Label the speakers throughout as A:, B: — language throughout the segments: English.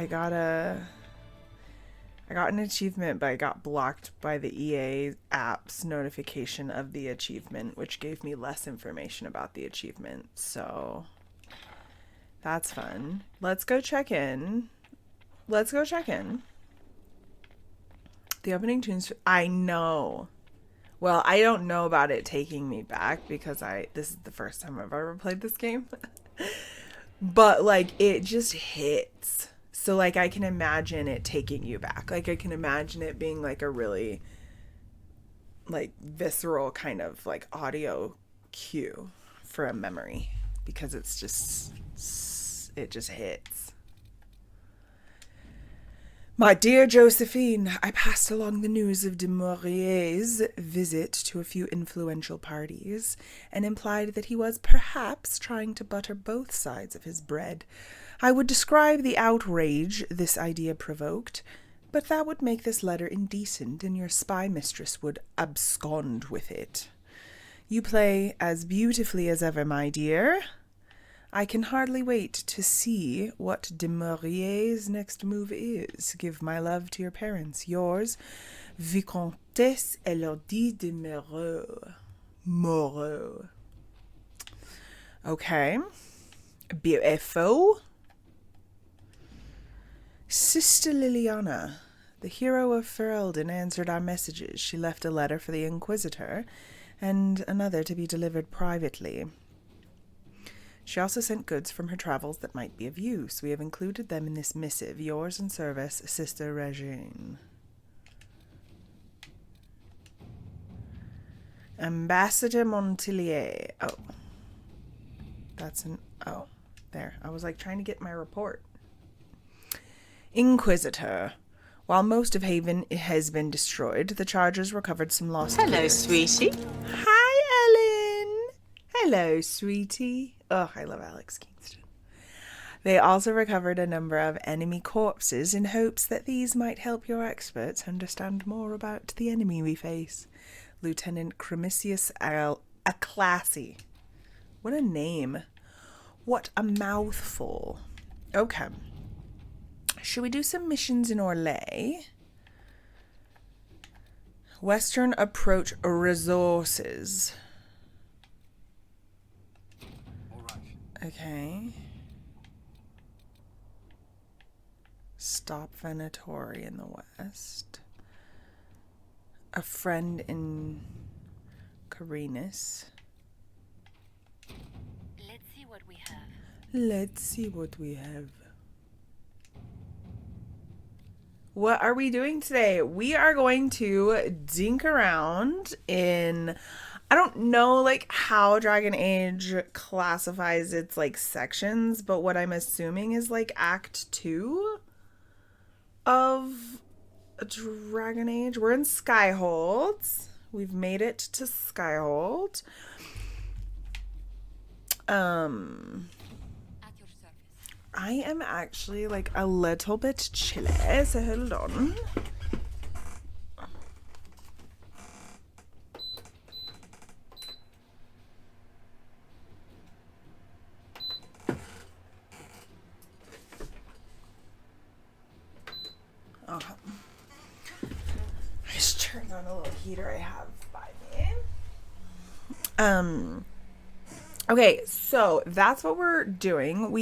A: I got an achievement, but I got blocked by the EA app's notification of the achievement, which gave me less information about the achievement. So that's fun. Let's go check in. The opening tunes. I know. Well, I don't know about it taking me back because this is the first time I've ever played this game. But like it just hits. So like I can imagine it taking you back. Like I can imagine it being like a really like visceral kind of like audio cue for a memory because it just hits. My dear Josephine, I passed along the news of de Maurier's visit to a few influential parties and implied that he was perhaps trying to butter both sides of his bread. I would describe the outrage this idea provoked, but that would make this letter indecent and your spy mistress would abscond with it. You play as beautifully as ever, my dear. I can hardly wait to see what de Maurier's next move is. Give my love to your parents. Yours, Vicomtesse Elodie de Moreau. Okay. Beautiful. Sister Liliana, the hero of Ferelden, answered our messages. She left a letter for the Inquisitor and another to be delivered privately. She also sent goods from her travels that might be of use. We have included them in this missive. Yours in service, Sister Regine. Ambassador Montillier. Oh. Oh, there. I was like trying to get my report. Inquisitor. While most of Haven has been destroyed, the Chargers recovered some lost gear.
B: Sweetie.
A: Hi, Ellen. Hello, sweetie. Oh, I love Alex Kingston. They also recovered a number of enemy corpses in hopes that these might help your experts understand more about the enemy we face. Lieutenant Cremisius Aclassi. What a name. What a mouthful. Okay. Should we do some missions in Orlais? Western Approach Resources. Okay. Stop Venatori in the west. A friend in Carinus.
C: Let's see what we have.
A: Let's see what we have. What are we doing today? We are going to dink around in... I don't know like how Dragon Age classifies its like sections, but what I'm assuming is like Act 2 of Dragon Age. We're in Skyhold. We've made it to Skyhold. I am actually like a little bit chilly, so hold on. I just turned on a little heater I have by me. Okay, so that's what we're doing.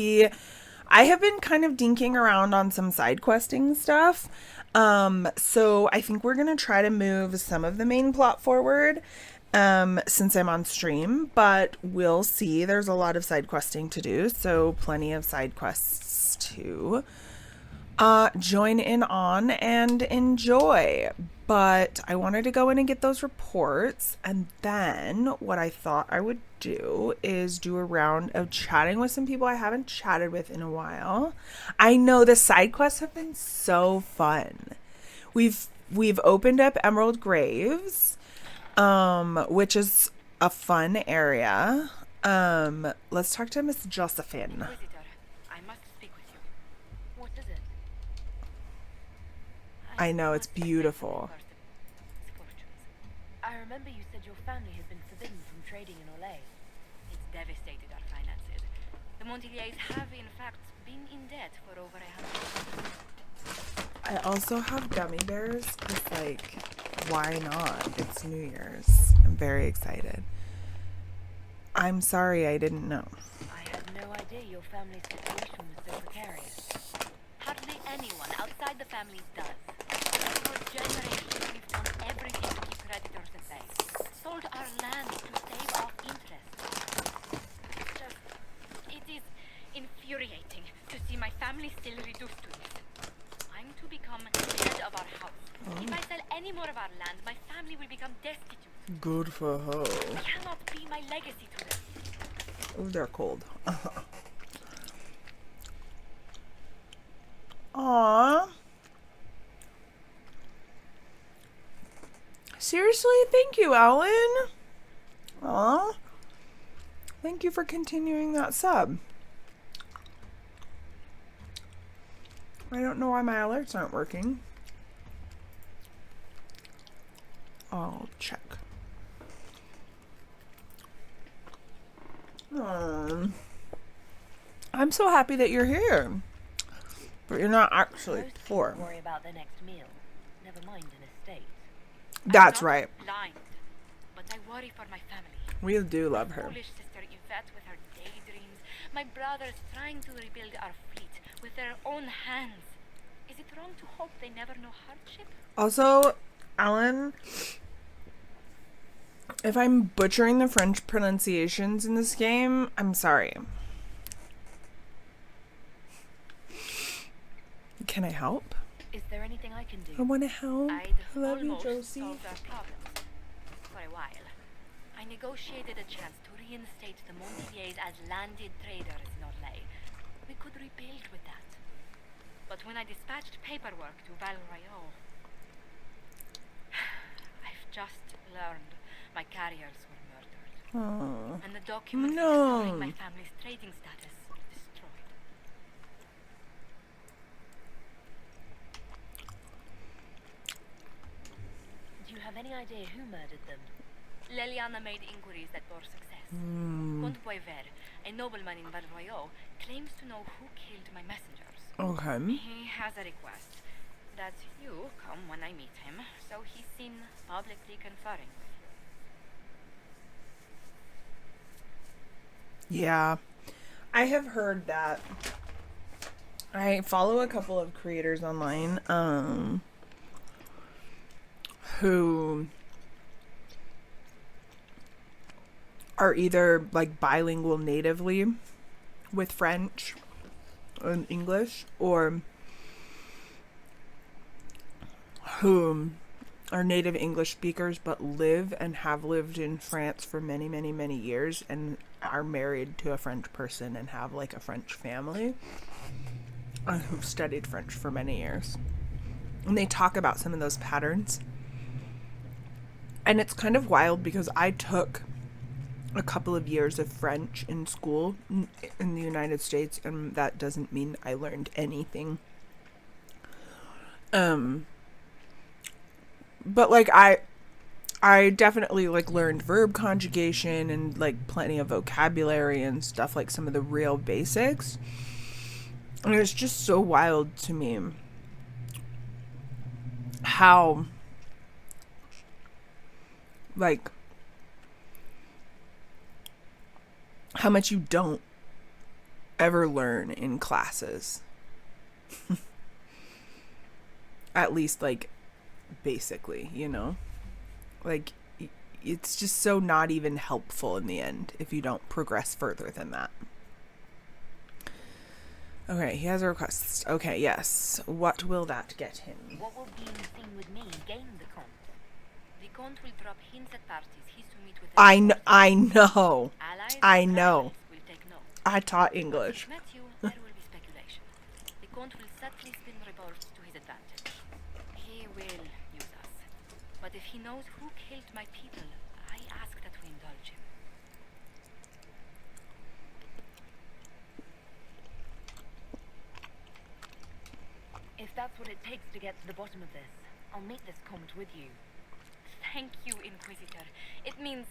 A: I have been kind of dinking around on some side questing stuff. So I think we're going to try to move some of the main plot forward since I'm on stream, but we'll see. There's a lot of side questing to do, so plenty of side quests to join in on and enjoy. But I wanted to go in and get those reports, and then what I thought I would do is do a round of chatting with some people I haven't chatted with in a while. I know the side quests have been so fun. We've opened up Emerald Graves, which is a fun area. Let's talk to Miss Josephine.
C: I must speak with you. What is it?
A: I know, it's beautiful.
C: I remember you said your family has been forbidden from trading in Orlais. It's devastated our finances. The Montilliers have, in fact, been in debt for over 100 years.
A: I also have gummy bears because, like, why not? It's New Year's. I'm very excited. I'm sorry I didn't know.
C: I had no idea your family's situation was so precarious. Hardly anyone outside the family does. For generations, we've done everything to keep creditors at bay. Sold our land to save off interest. It is infuriating to see my family still reduced to this. I'm to become head of our house. If I sell any more of our land, my family will become destitute.
A: Good for her.
C: I cannot be my legacy to them.
A: Oh, they're cold. Aww. Seriously, thank you, Ellen. Aw. Thank you for continuing that sub. I don't know why my alerts aren't working. I'll check. I'm so happy that you're here. But you're not actually
C: Most
A: poor.
C: people worry about their next meal. Never mind an estate.
A: That's
C: I'm not
A: right.
C: blind, but I worry for my family.
A: We do love her.
C: Foolish sister Yvette with her daydreams. My brothers trying to rebuild our fleet with their own hands. Is it wrong to hope they never know hardship?
A: Also, Alan, if I'm butchering the French pronunciations in this game, I'm sorry. Can I help?
C: Is there anything I can do?
A: I want to help.
C: I'd
A: I love you,
C: almost
A: Josie.
C: solved our problems for a while. I negotiated a chance to reinstate the Montiers as landed traders in Orlais. We could rebuild with that. But when I dispatched paperwork to Val Royaux, I've just learned my carriers were murdered.
A: Oh.
C: And the documents
A: No.
C: restoring my family's trading status destroyed. Do you have any idea who murdered them? Leliana made inquiries that bore success. Comte Boisvert, a nobleman in Val Royaux, claims to know who killed my messengers.
A: Okay.
C: He has a request that you come when I meet him, so he's seen publicly conferring with you.
A: Yeah. I have heard that. I follow a couple of creators online who are either like bilingual natively with French and English, or who are native English speakers but live and have lived in France for many, many, many years and are married to a French person and have like a French family who've studied French for many years. And they talk about some of those patterns. And it's kind of wild because I took a couple of years of French in school in the United States, and that doesn't mean I learned anything. But like I definitely like learned verb conjugation and like plenty of vocabulary and stuff, like some of the real basics. And it's just so wild to me how like how much you don't ever learn in classes. At least like basically, you know? Like it's just so not even helpful in the end if you don't progress further than that. Okay, he has a request. Okay, yes. What will that get him?
C: What will being seen with me gain the Comte? The Comte will drop hints at parties he's to meet with.
A: I know.
C: Allies
A: I
C: and
A: know.
C: rivals will take note.
A: I taught
C: If
A: English.
C: he's met you, there will be speculation. The Comte will subtly spin reports to his advantage. He will use us. But if he knows who killed my people, I ask that we indulge him. If that's what it takes to get to the bottom of this, I'll meet this Comte with you. Thank you, Inquisitor. It means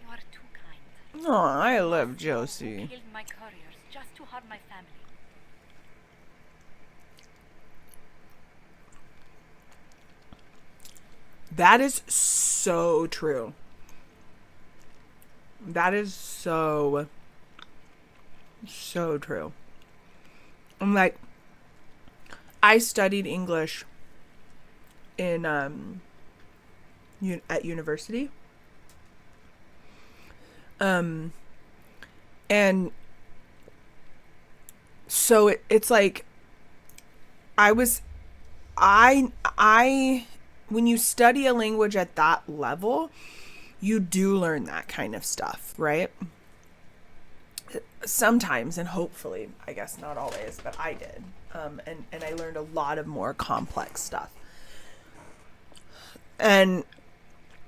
C: you are too kind.
A: Oh, I love Josie.
C: Killed my couriers just to harm my family.
A: That is so true. That is so true. I'm like, I studied English in at university. And so it's like I when you study a language at that level, you do learn that kind of stuff, right? Sometimes, and hopefully, I guess not always, but I did. And I learned a lot of more complex stuff. And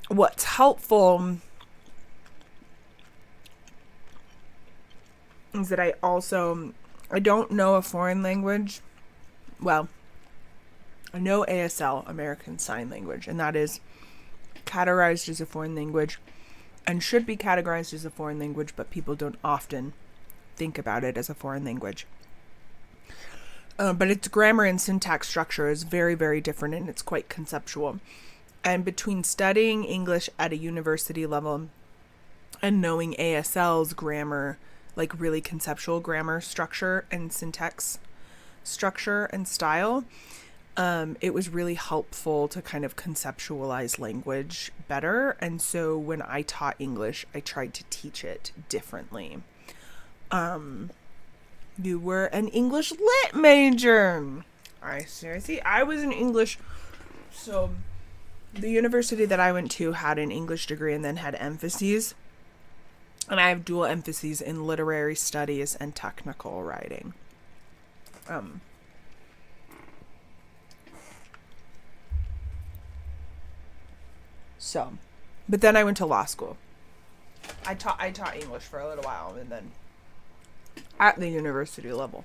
A: what's helpful is that I don't know a foreign language. Well, I know ASL, American Sign Language, and that is categorized as a foreign language and should be categorized as a foreign language, but people don't often think about it as a foreign language. But its grammar and syntax structure is very, very different, and it's quite conceptual. And between studying English at a university level and knowing ASL's grammar, like really conceptual grammar structure and syntax structure and style, it was really helpful to kind of conceptualize language better. And so when I taught English, I tried to teach it differently. You were an English lit major. I see. I was an English. So the university that I went to had an English degree and then had emphases. And I have dual emphases in literary studies and technical writing. But then I went to law school. I taught English for a little while, and then at the university level.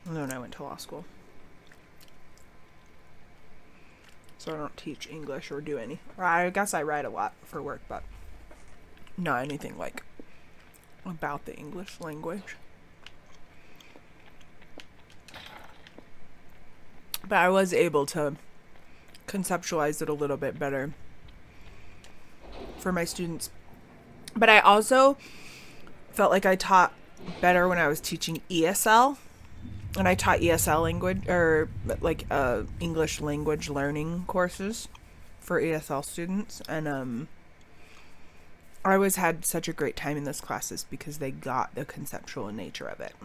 A: And then I went to law school. So I don't teach English or do any. Or I guess I write a lot for work, but not anything like about the English language. But I was able to conceptualize it a little bit better for my students. But I also felt like I taught better when I was teaching ESL. And I taught ESL language, or like English language learning courses for ESL students. And I always had such a great time in those classes because they got the conceptual nature of it.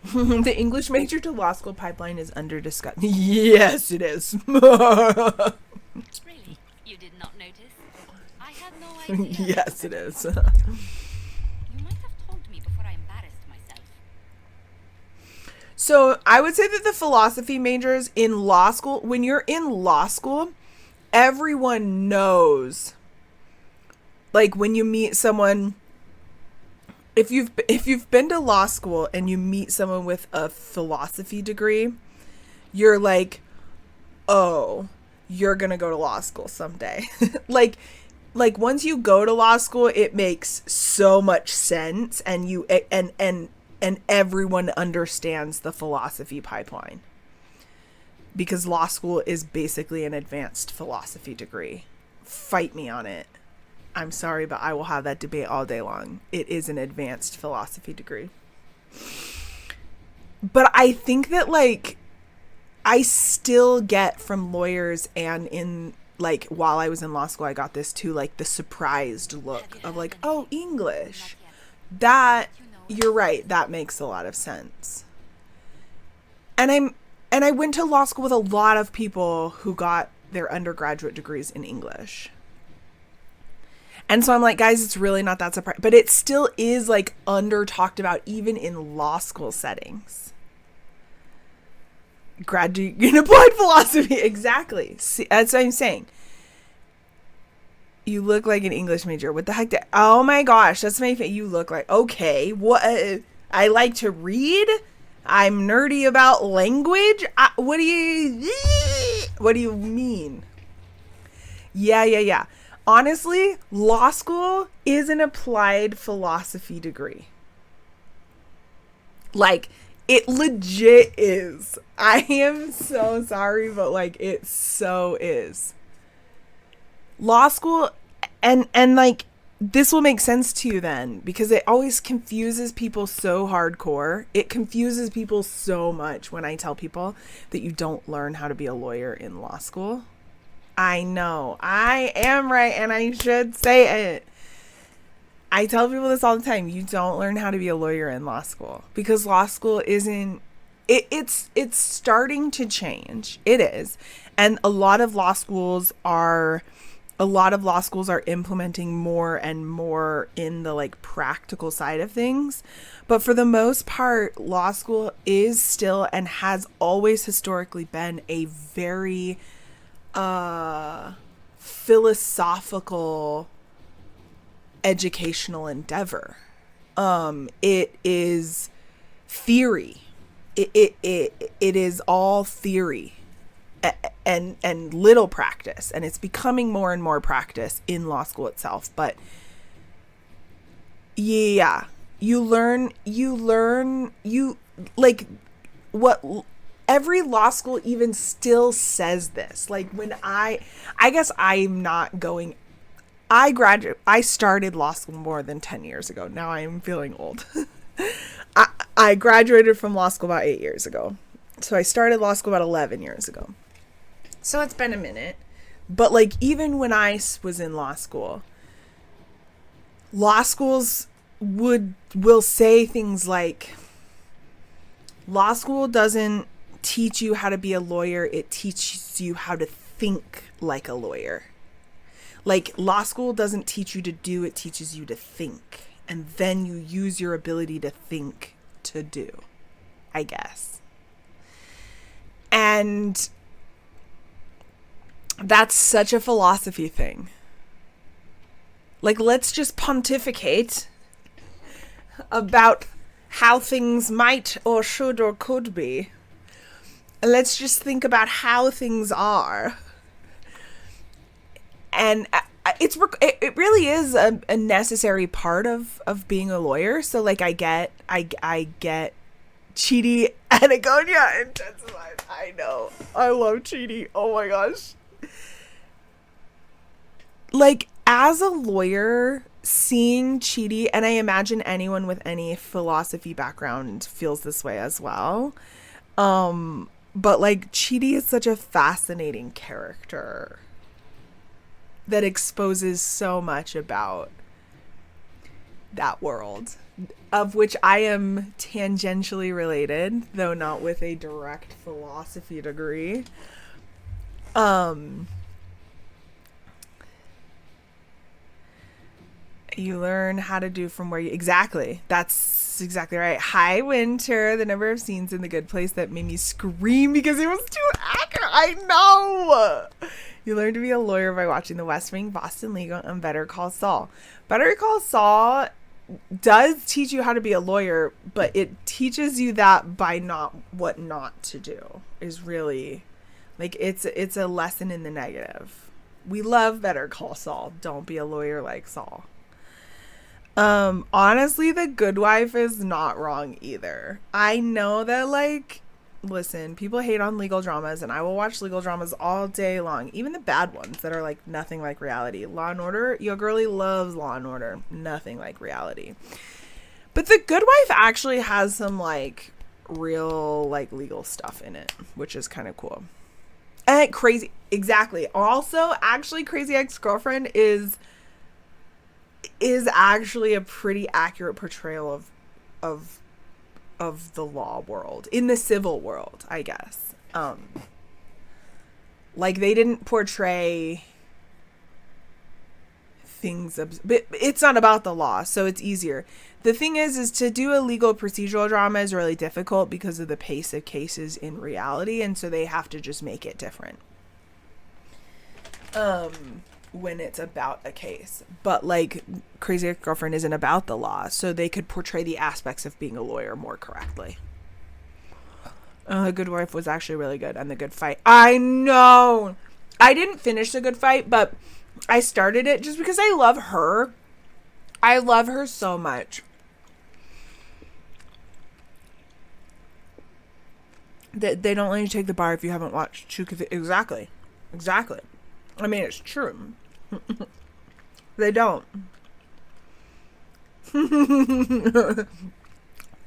A: The English major to law school pipeline is under discussion. Yes, it is.
C: Really? You did not notice? I had no idea.
A: Yes, it is.
C: You might have told me before I embarrassed myself.
A: So I would say that the philosophy majors in law school, when you're in law school, everyone knows. Like when you meet someone, if you've been to law school and you meet someone with a philosophy degree, you're like, oh, you're gonna go to law school someday. like once you go to law school, it makes so much sense, and you and everyone understands the philosophy pipeline, because law school is basically an advanced philosophy degree. Fight me on it. I'm sorry, but I will have that debate all day long. It is an advanced philosophy degree. But I think that, like, I still get from lawyers, and in, like, while I was in law school, I got this too, like, the surprised look of, like, oh, English. That, you're right, that makes a lot of sense. And I went to law school with a lot of people who got their undergraduate degrees in English. And so I'm like, guys, it's really not that surprising. But it still is, like, under talked about even in law school settings. Graduate in applied philosophy. Exactly. See, that's what I'm saying. You look like an English major. What the heck? Oh my gosh. That's my face. You look like, okay. What? I like to read. I'm nerdy about language. What do you mean? Yeah. Honestly, law school is an applied philosophy degree. Like, it legit is. I am so sorry, but like, it so is. Law school, and like, this will make sense to you then, because it always confuses people so hardcore. It confuses people so much when I tell people that you don't learn how to be a lawyer in law school. I know. I am right, and I should say it. I tell people this all the time. You don't learn how to be a lawyer in law school, because law school isn't it's starting to change. It is. And a lot of law schools are implementing more and more in the like practical side of things. But for the most part, law school is still and has always historically been a very philosophical educational endeavor. It is theory. It is all theory and little practice, and it's becoming more and more practice in law school itself. But yeah, you like what every law school even still says this. Like when I guess I'm not going, I started law school more than 10 years ago. Now I am feeling old. I graduated from law school about 8 years ago. So I started law school about 11 years ago. So it's been a minute. But like even when I was in law schools will say things like, law school doesn't teach you how to be a lawyer. It teaches you how to think like a lawyer. Like, law school doesn't teach you to do, it teaches you to think. And then you use your ability to think to do, I guess. And that's such a philosophy thing. Like, let's just pontificate about how things might or should or could be. Let's just think about how things are. And it really is a necessary part of being a lawyer. So like I get Chidi and Agonia intensified. I know. I love Chidi. Oh my gosh. Like as a lawyer, seeing Chidi, and I imagine anyone with any philosophy background feels this way as well. But like Chidi is such a fascinating character that exposes so much about that world, of which I am tangentially related, though not with a direct philosophy degree. You learn how to do from where you... Exactly. That's exactly right. Hi, Winter. The number of scenes in The Good Place that made me scream because it was too accurate. I know. You learn to be a lawyer by watching The West Wing, Boston Legal, and Better Call Saul. Better Call Saul does teach you how to be a lawyer, but it teaches you that by what not to do is really... Like, it's a lesson in the negative. We love Better Call Saul. Don't be a lawyer like Saul. Honestly, The Good Wife is not wrong either. I know that, like, listen, people hate on legal dramas, and I will watch legal dramas all day long, even the bad ones that are, like, nothing like reality. Law and Order, your girlie loves Law and Order. Nothing like reality. But The Good Wife actually has some, like, real, like, legal stuff in it, which is kind of cool. And crazy, exactly. Also, actually, Crazy Ex-Girlfriend is actually a pretty accurate portrayal of the law world, in the civil world, I guess. Like, they didn't portray things, but it's not about the law, so it's easier. The thing is to do a legal procedural drama is really difficult because of the pace of cases in reality, and so they have to just make it different when it's about a case. But like Crazy Ex-Girlfriend isn't about the law, so they could portray the aspects of being a lawyer more correctly. The Good Wife was actually really good, and The Good Fight, I know, I didn't finish The Good Fight, but I started it just because I love her. I love her so much. They don't let you take the bar if you haven't watched Chuka. Exactly. I mean, it's true. They don't.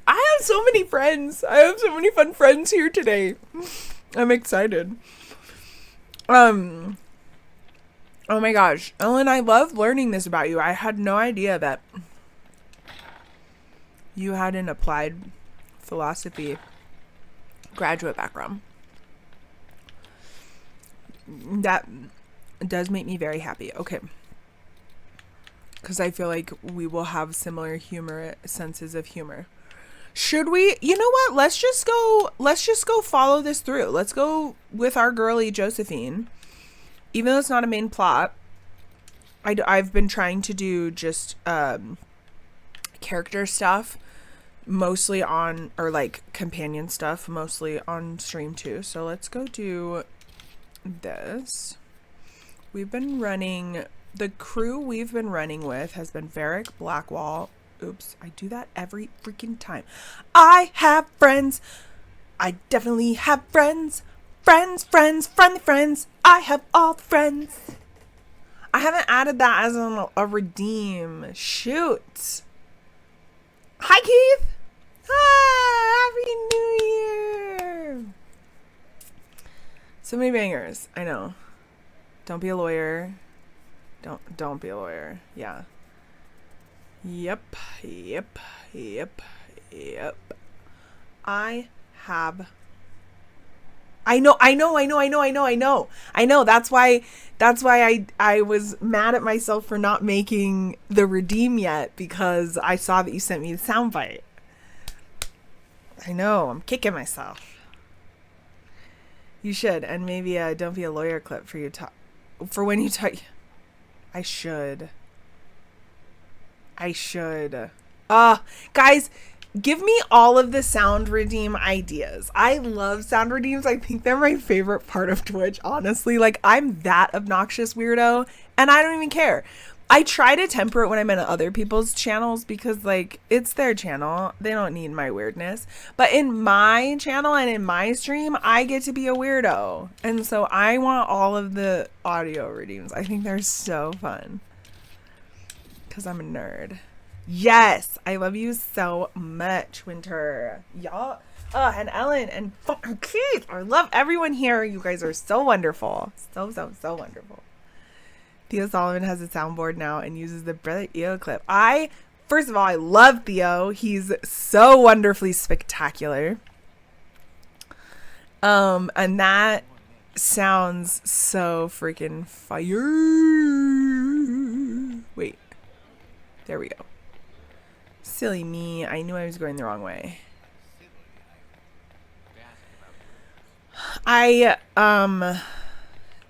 A: I have so many friends. I have so many fun friends here today. I'm excited. Oh my gosh. Ellen, I love learning this about you. I had no idea that you had an applied philosophy graduate background. That does make me very happy. Okay. Because I feel like we will have similar senses of humor. Should we? You know what? Let's just go follow this through. Let's go with our girly Josephine. Even though it's not a main plot, I've been trying to do just character stuff, mostly on, or like companion stuff, mostly on stream too. So let's go do this. The crew we've been running with has been Varric, Blackwall. Oops, I do that every freaking time. I have friends. I definitely have friends. Friends, friendly friends. I have all the friends. I haven't added that as a redeem. Shoot. Hi, Keith. Hi, Happy New Year. So many bangers. I know. Don't be a lawyer. Don't be a lawyer. Yeah. Yep. I know. That's why I was mad at myself for not making the redeem yet, because I saw that you sent me the soundbite. I know. I'm kicking myself. You should, and maybe a don't be a lawyer clip for you for when you talk. I should. Guys, give me all of the sound redeem ideas. I love sound redeems. I think they're my favorite part of Twitch, honestly. Like, I'm that obnoxious weirdo, and I don't even care. I try to temper it when I'm in other people's channels because, like, it's their channel. They don't need my weirdness. But in my channel and in my stream, I get to be a weirdo. And so I want all of the audio redeems. I think they're so fun. Because I'm a nerd. Yes! I love you so much, Winter. Y'all. And Ellen and Keith. I love everyone here. You guys are so wonderful. So wonderful. Theo Solomon has a soundboard now and uses the Brother EO clip. First of all, I love Theo. He's so wonderfully spectacular. And that sounds so freaking fire. Wait. There we go. Silly me. I knew I was going the wrong way.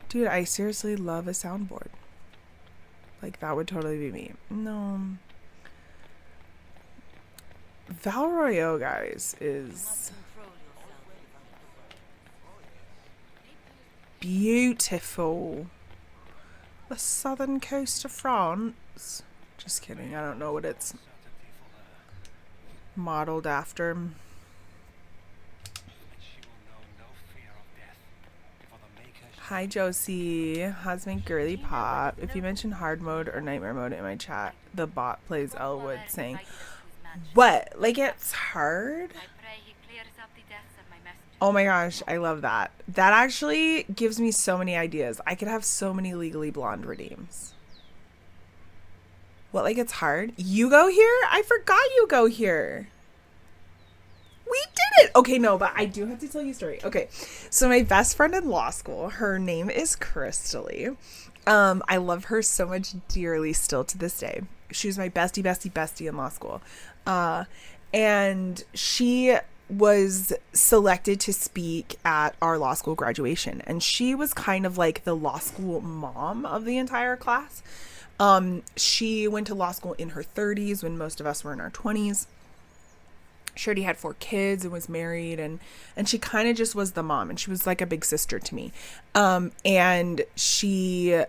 A: Dude, I seriously love a soundboard. Like, that would totally be me. No. Val Royale, guys, is beautiful. The southern coast of France. Just kidding. I don't know what it's modeled after. Hi Josie, Husband Girly Pop. If you mention hard mode or nightmare mode in my chat, the bot plays Elwood saying, what? Like, it's hard? Oh my gosh, I love that. That actually gives me so many ideas. I could have so many Legally Blonde redeems. What, like it's hard? You go here? I forgot you go here. We did it! Okay, no, but I do have to tell you a story. Okay, so my best friend in law school, her name is Crystalie. I love her so much dearly still to this day. She was my bestie in law school. And she was selected to speak at our law school graduation. And she was kind of like the law school mom of the entire class. She went to law school in her 30s when most of us were in our 20s. She already had 4 kids and was married, and she kind of just was the mom, and she was like a big sister to me. And she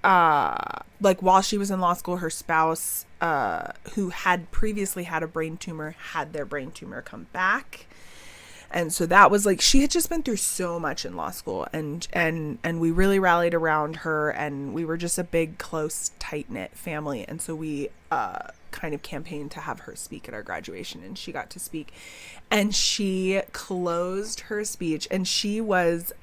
A: like while she was in law school, her spouse, who had previously had a brain tumor, had their brain tumor come back. And so that was like, she had just been through so much in law school, and we really rallied around her, and we were just a big, close, tight-knit family. And so we kind of campaigned to have her speak at our graduation, and she got to speak, and she closed her speech, and she's blonde,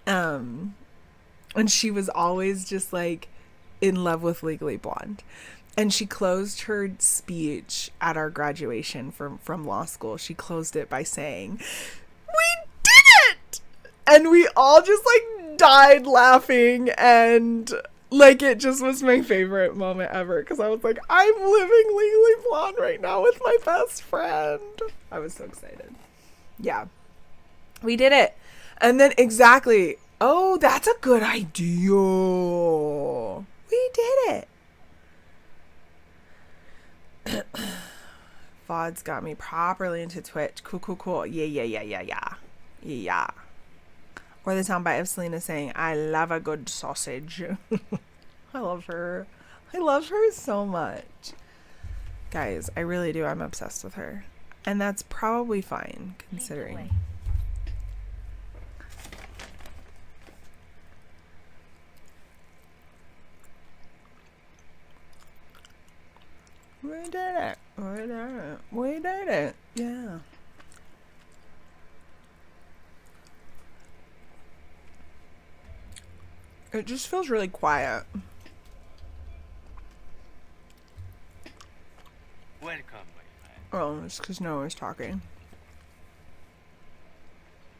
A: and she was always just like in love with Legally Blonde. And she closed her speech at our graduation from law school. She closed it by saying, "We did it!" And we all just like died laughing, and like it just was my favorite moment ever, because I was like, I'm living Legally Blonde right now with my best friend. I was so excited. Yeah. We did it. And then exactly. Oh, that's a good idea. We did it. VOD's got me properly into Twitch. Cool. Yeah. Or the soundbite of Selena saying, "I love a good sausage." I love her. I love her so much. Guys, I really do. I'm obsessed with her. And that's probably fine, considering. We did it. Yeah. It just feels really quiet.
B: Welcome, my friend.
A: Oh, it's because no one's talking.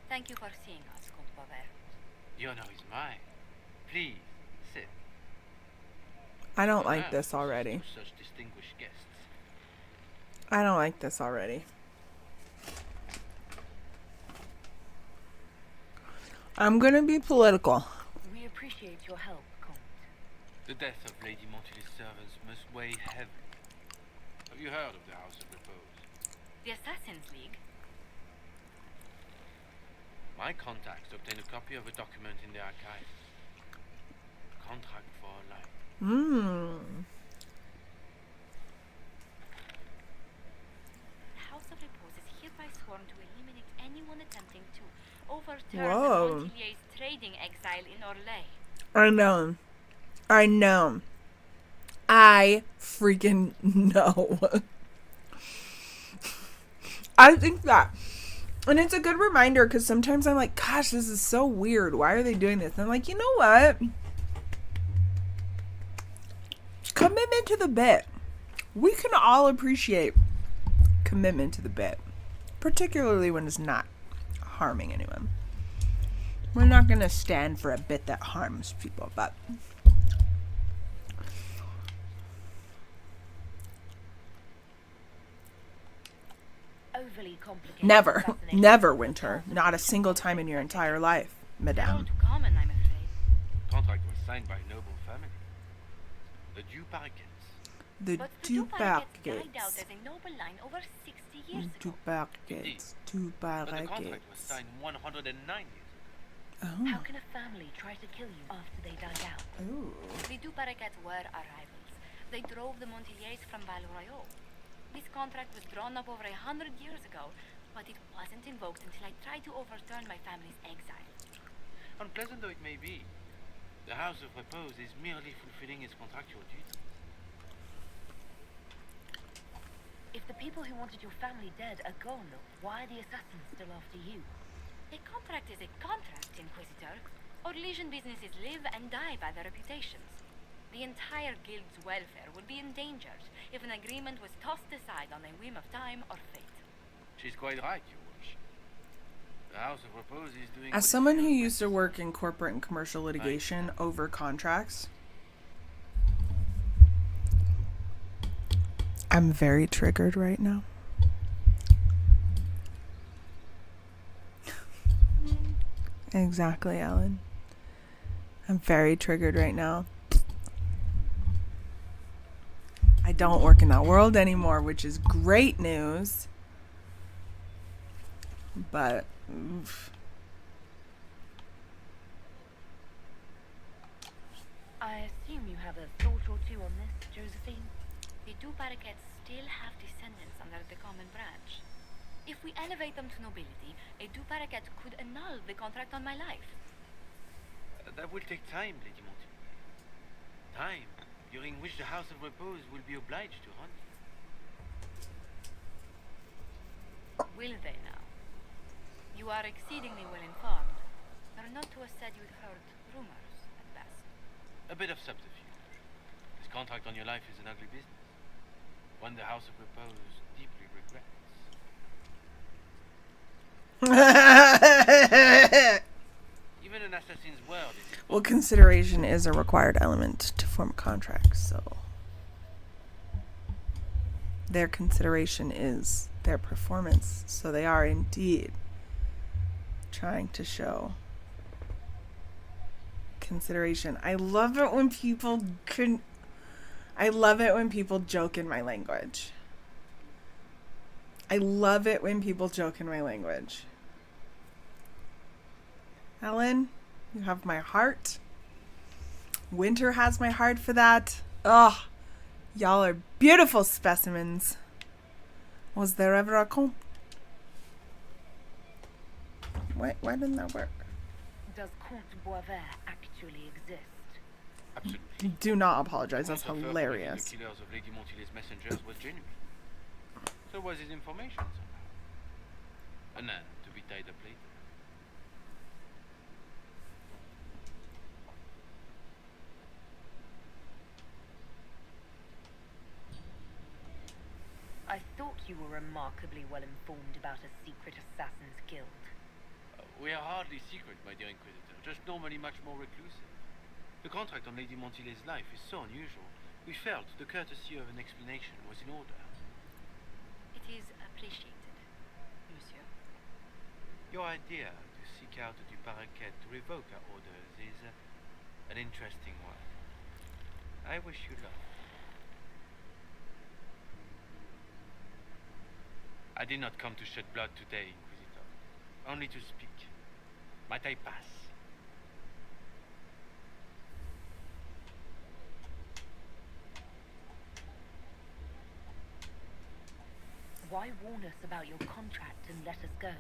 C: Thank you for seeing us, Comte.
B: Your honor is mine. Please, sit.
A: I don't like this already.
B: To such distinguished guests.
A: I don't like this already. I'm gonna be political.
C: We appreciate your help, Comte.
B: The death of Lady Montilly's servants must weigh heavily. Have you heard of the House of Repose?
C: The Assassin's League?
B: My contacts obtained a copy of a document in the archive. Contract for life.
C: The House of Repose is hereby sworn to eliminate anyone attempting to overturn
A: Whoa.
C: the Montillier's trading exile in Orlais.
A: I know. I freaking know. I think that. And it's a good reminder, because sometimes I'm like, gosh, this is so weird. Why are they doing this? And I'm like, you know what? Commitment to the bit. We can all appreciate commitment to the bit, particularly when it's not harming anyone. We're not going to stand for a bit that harms people, but
C: Overly complicated.
A: Never, Winter. Not a single time in your entire life,
C: They're all
A: madame.
C: too common, I'm afraid.
B: Contract was signed by a noble family. The Duparquets.
A: The
C: But the
A: two
C: Duparquets died out
A: packets.
C: as a noble line over 60 years ago.
A: Two packets. Two
B: But the contract was
A: packets.
B: signed 109 years ago.
C: How
A: Oh.
C: can a family try to kill you after they died out?
A: Ooh.
C: The Duparquets were our rivals. They drove the Montiliers from Val Royal. This contract was drawn up over 100 years ago, but it wasn't invoked until I tried to overturn my family's exile.
B: Unpleasant though it may be, the House of Repose is merely fulfilling its contractual duty.
C: If the people who wanted your family dead are gone, why are the assassins still after you? A contract is a contract, Inquisitor. Orlesian businesses live and die by their reputations. The entire guild's welfare would be endangered if an agreement was tossed aside on a whim of time or fate.
B: She's quite right, Your Worship. The House of Repose is doing.
A: As someone who used to work in corporate and commercial litigation over contracts, I'm very triggered right now. Exactly, Ellen. I'm very triggered right now. I don't work in that world anymore, which is great news. But oof.
C: I assume you have a thought or two on this, Josephine? The two parakeets still have descendants under the common branch. If we elevate them to nobility, a two parakeet could annul the contract on my life.
B: That will take time, Lady Montier. Time during which the House of Repose will be obliged to hunt you.
C: Will they now? You are exceedingly well informed. You're not to have said you'd heard rumors, at best.
B: A bit of subterfuge. This contract on your life is an ugly business. One the House of Repose deeply regrets. Even an assassin's word is...
A: Well, consideration is a required element to form a contract, so their consideration is their performance. So they are indeed trying to show consideration. I love it when people joke in my language. I love it when people joke in my language. Helen, you have my heart. Winter has my heart for that. Ugh, y'all are beautiful specimens. Was there ever a comp? Why didn't that work?
C: Does Comte Boisvert actually exist?
B: Absolutely.
A: Do not apologize. That's
B: Comte Boisvert,
A: hilarious.
B: the killers of Lady Montier's messengers was genuine. So was his information somehow. And then to be tied up later.
C: I thought you were remarkably well informed about a secret assassin's guild.
B: We are hardly secret, my dear Inquisitor, just normally much more reclusive. The contract on Lady Montile's life is so unusual, we felt the courtesy of an explanation was in order.
C: It is appreciated, monsieur.
B: Your idea to seek out the Paraquet to revoke our orders is an interesting one. I wish you luck. I did not come to shed blood today, Inquisitor. Only to speak. Might I pass?
C: Why warn us about your contract and let us go?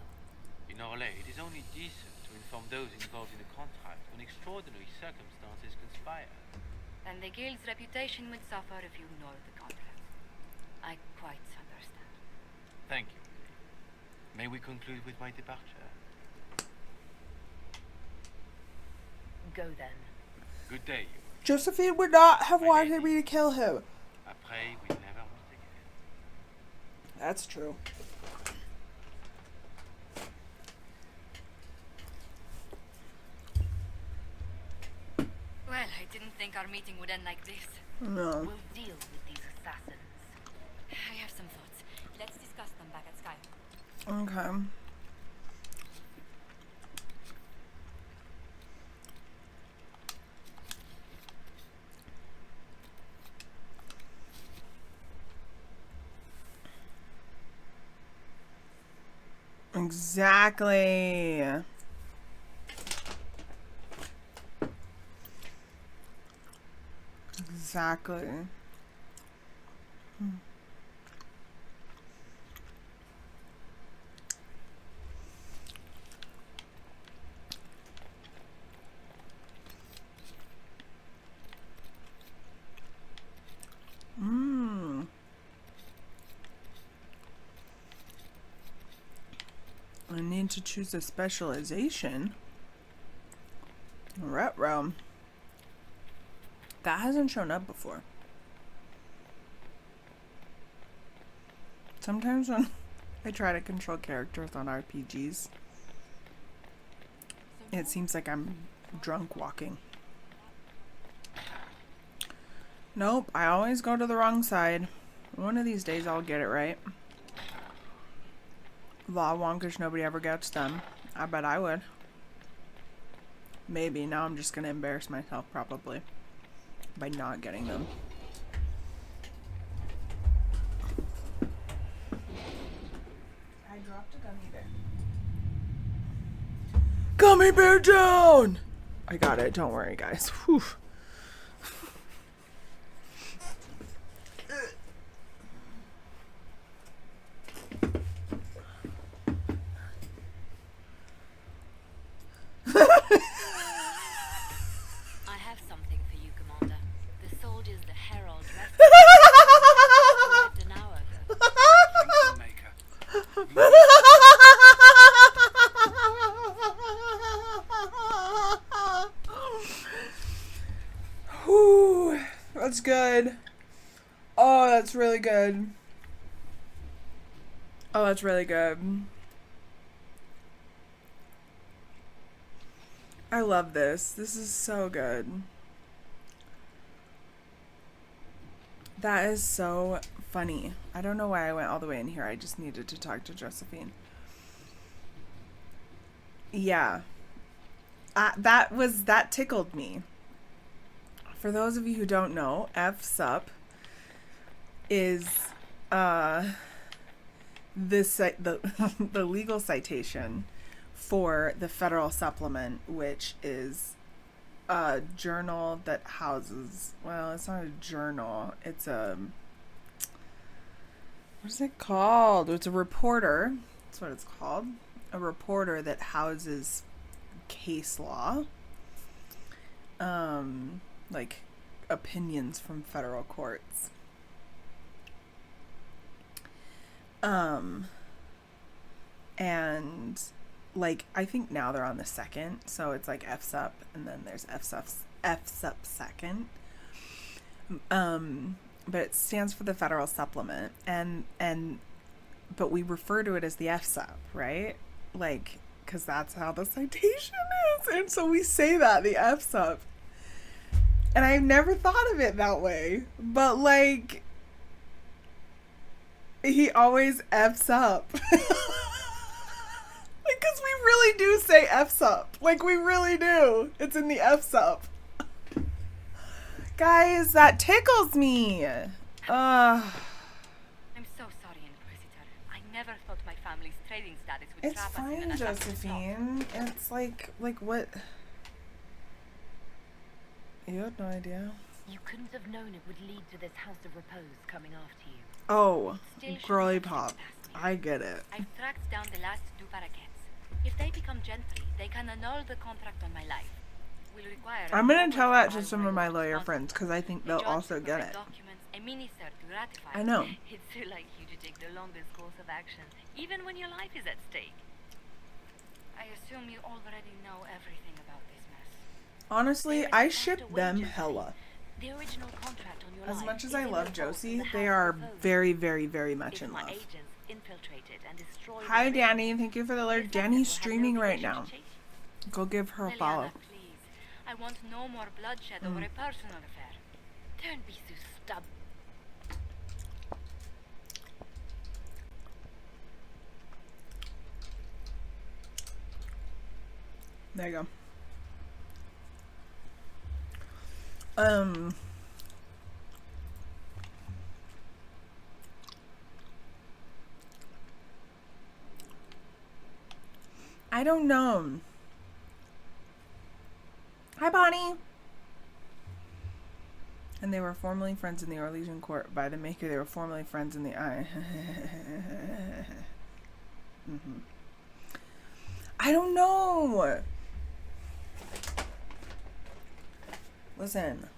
B: In Orlais, it is only decent to inform those involved in the contract when extraordinary circumstances conspire.
C: And the guild's reputation would suffer if you ignored the contract. I quite understand.
B: Thank you. May we conclude with my departure?
C: Go then.
B: Good day, you.
A: Josephine would not have wanted me to kill him.
B: I pray we never meet again.
A: That's true.
C: Well, I didn't think our meeting would end like this.
A: No.
C: We'll deal with these assassins. I have some thoughts. Let's discuss them back at Sky.
A: Okay. Exactly. Exactly. I need to choose a specialization. Retro. That hasn't shown up before. Sometimes when I try to control characters on RPGs, it seems like I'm drunk walking. Nope, I always go to the wrong side. One of these days I'll get it right. Law wonkish, nobody ever gets them. I bet I would. Maybe. Now I'm just gonna embarrass myself probably by not getting them. I dropped a gummy bear. Gummy bear down! I got it. Don't worry, guys. Whew.
C: I have something for you, Commander. The soldiers the Herald arrived an hour ago.
B: Thank you, Maker.
A: Whew, that's good. Oh, that's really good. Oh, that's really good. I love this. This is so good. That is so funny. I don't know why I went all the way in here. I just needed to talk to Josephine. Yeah. That tickled me. For those of you who don't know, FSUP is the legal citation for the federal supplement, which is a journal that houses, well, it's not a journal, it's a, what is it called? It's a reporter. That's what it's called. A reporter that houses case law, like opinions from federal courts. And like, I think now they're on the second, so it's like FSUP, and then there's FSUP second. But it stands for the federal supplement, but we refer to it as the FSUP, right? Like, because that's how the citation is, and so we say that, the FSUP. And I've never thought of it that way, but like, he always F's up. Because we really do say F's up. Like, we really do. It's in the F's up. Guys, that tickles me.
C: I'm so sorry, Inquisitor. I never thought my family's trading status would
A: It's
C: trap us in
A: fine,
C: an assassin's
A: Josephine. It's like what? You had no idea.
C: You couldn't have known it would lead to this house of repose coming after you.
A: Oh,
C: Still should
A: girly
C: have
A: pop.
C: slipped past me.
A: I get it.
C: I've tracked down the last two parakeets. If they become gentry, they can annul the contract on my life. Will require
A: I'm gonna
C: a
A: tell that to
C: formal
A: some of my
C: response.
A: lawyer friends because I think
C: A
A: they'll
C: judge
A: also
C: to
A: get
C: provide
A: it.
C: Documents, a mini-cert to ratify.
A: I know.
C: It's so like you to take the longest course of action, even when your life is at stake. I assume you already know everything about this mess.
A: Honestly,
C: There is
A: I
C: faster
A: ship them
C: wages
A: hella.
C: The original contract on your
A: As
C: life
A: much as
C: is
A: I
C: in
A: love
C: the vault
A: Josie,
C: of the
A: they
C: House
A: are
C: of Repose.
A: very, very, very much
C: If
A: in
C: my
A: love.
C: agents infiltrated and destroyed
A: Hi,
C: the
A: Danny. Thank you for the alert.
C: This
A: Danny's
C: will have no
A: streaming right
C: obligation
A: now.
C: to chase you.
A: Go give her a
C: Liliana,
A: follow.
C: please. I want no more bloodshed over a personal affair. Don't be so stubborn.
A: There you go. I don't know. Hi, Bonnie. And they were formerly friends in the Orlesian court. By the maker, they were formerly friends in the eye. I don't know. Listen.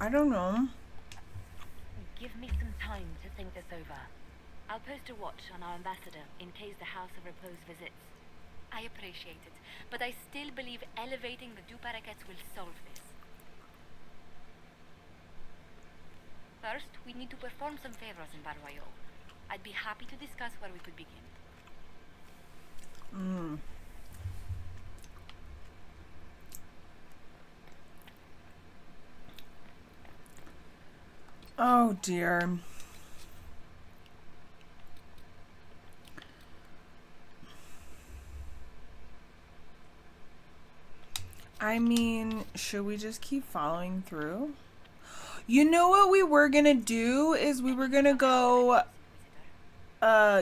A: I don't know.
C: Give me some time to think this over. I'll post a watch on our ambassador in case the House of Repose visits. I appreciate it, but I still believe elevating the two parakeets will solve this. First, we need to perform some favors in Barwayo. I'd be happy to discuss where we could begin.
A: Oh dear. I mean, should we just keep following through? You know what we were gonna do is we were gonna go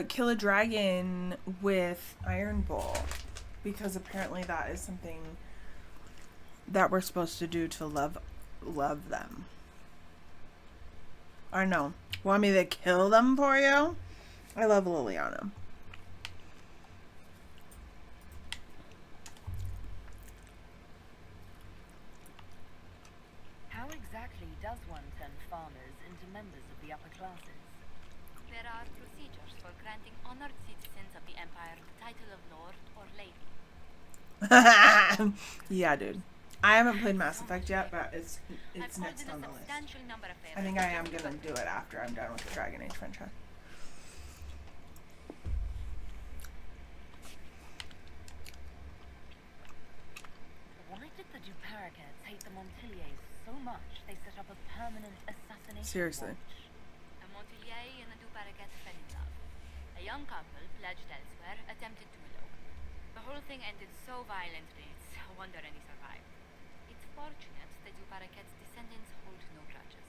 A: kill a dragon with Iron Bull, because apparently that is something that we're supposed to do to love them. Or no, want me to kill them for you? I love Liliana.
C: How exactly does one turn farmers into members of the upper classes? There are procedures for granting honored citizens of the Empire the title of Lord or Lady.
A: Yeah, dude. I haven't played Mass Effect yet, but it's next on the list. I think I am gonna do it after I'm done with the Dragon Age franchise.
C: Why did the Duparacats hate the Montiliers so much they set up a permanent assassination
A: Seriously.
C: watch? A Montilier and a Duparacat fell in love. A young couple, pledged elsewhere, attempted to elope. The whole thing ended so violently, it's a wonder any survived. It's fortunate the Duparacat's descendants hold no grudges.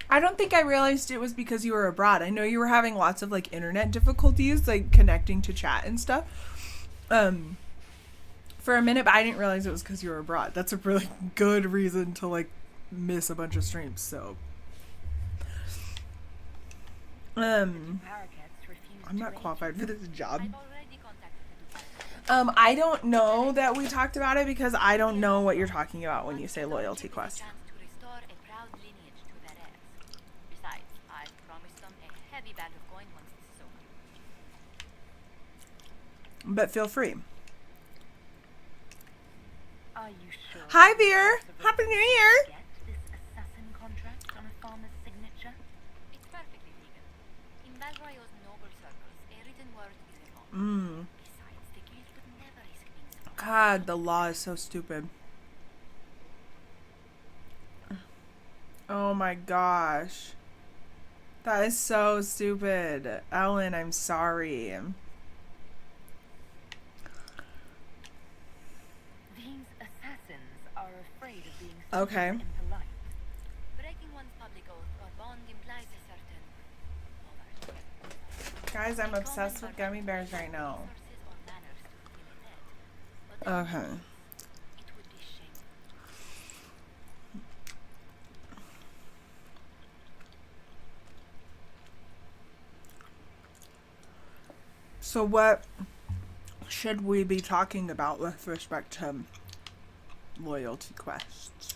A: I don't think I realized it was because you were abroad. I know you were having lots of like internet difficulties, like connecting to chat and stuff. For a minute, but I didn't realize it was because you were abroad. That's a really good reason to like miss a bunch of streams. So, I'm not qualified for this job.
C: I've already contacted the Duparacats.
A: I don't know that we talked about it because I don't know what you're talking about when you say loyalty quest.
C: To restore a proud lineage to their heirs. Besides, I promised them a heavy bag of coin once this is over.
A: But feel free.
C: Are you sure?
A: Hi, Veer. Happy New Year.
C: Get this assassin contract on a farmer's signature? It's perfectly legal. In Valroyo's noble circles, a written word is a law. Besides, the guild would never risk being so.
A: God, the law is so stupid. Oh my gosh. That is so stupid. Ellen, I'm sorry.
C: These assassins are afraid of being
A: Okay.
C: impolite. Breaking one's public oath or bond implies a certain poverty.
A: Guys, I'm obsessed with gummy bears right now.
C: Resources or manners to fill a debt. But then
A: Okay.
C: it would be shameful.
A: So what should we be talking about with respect to loyalty quests?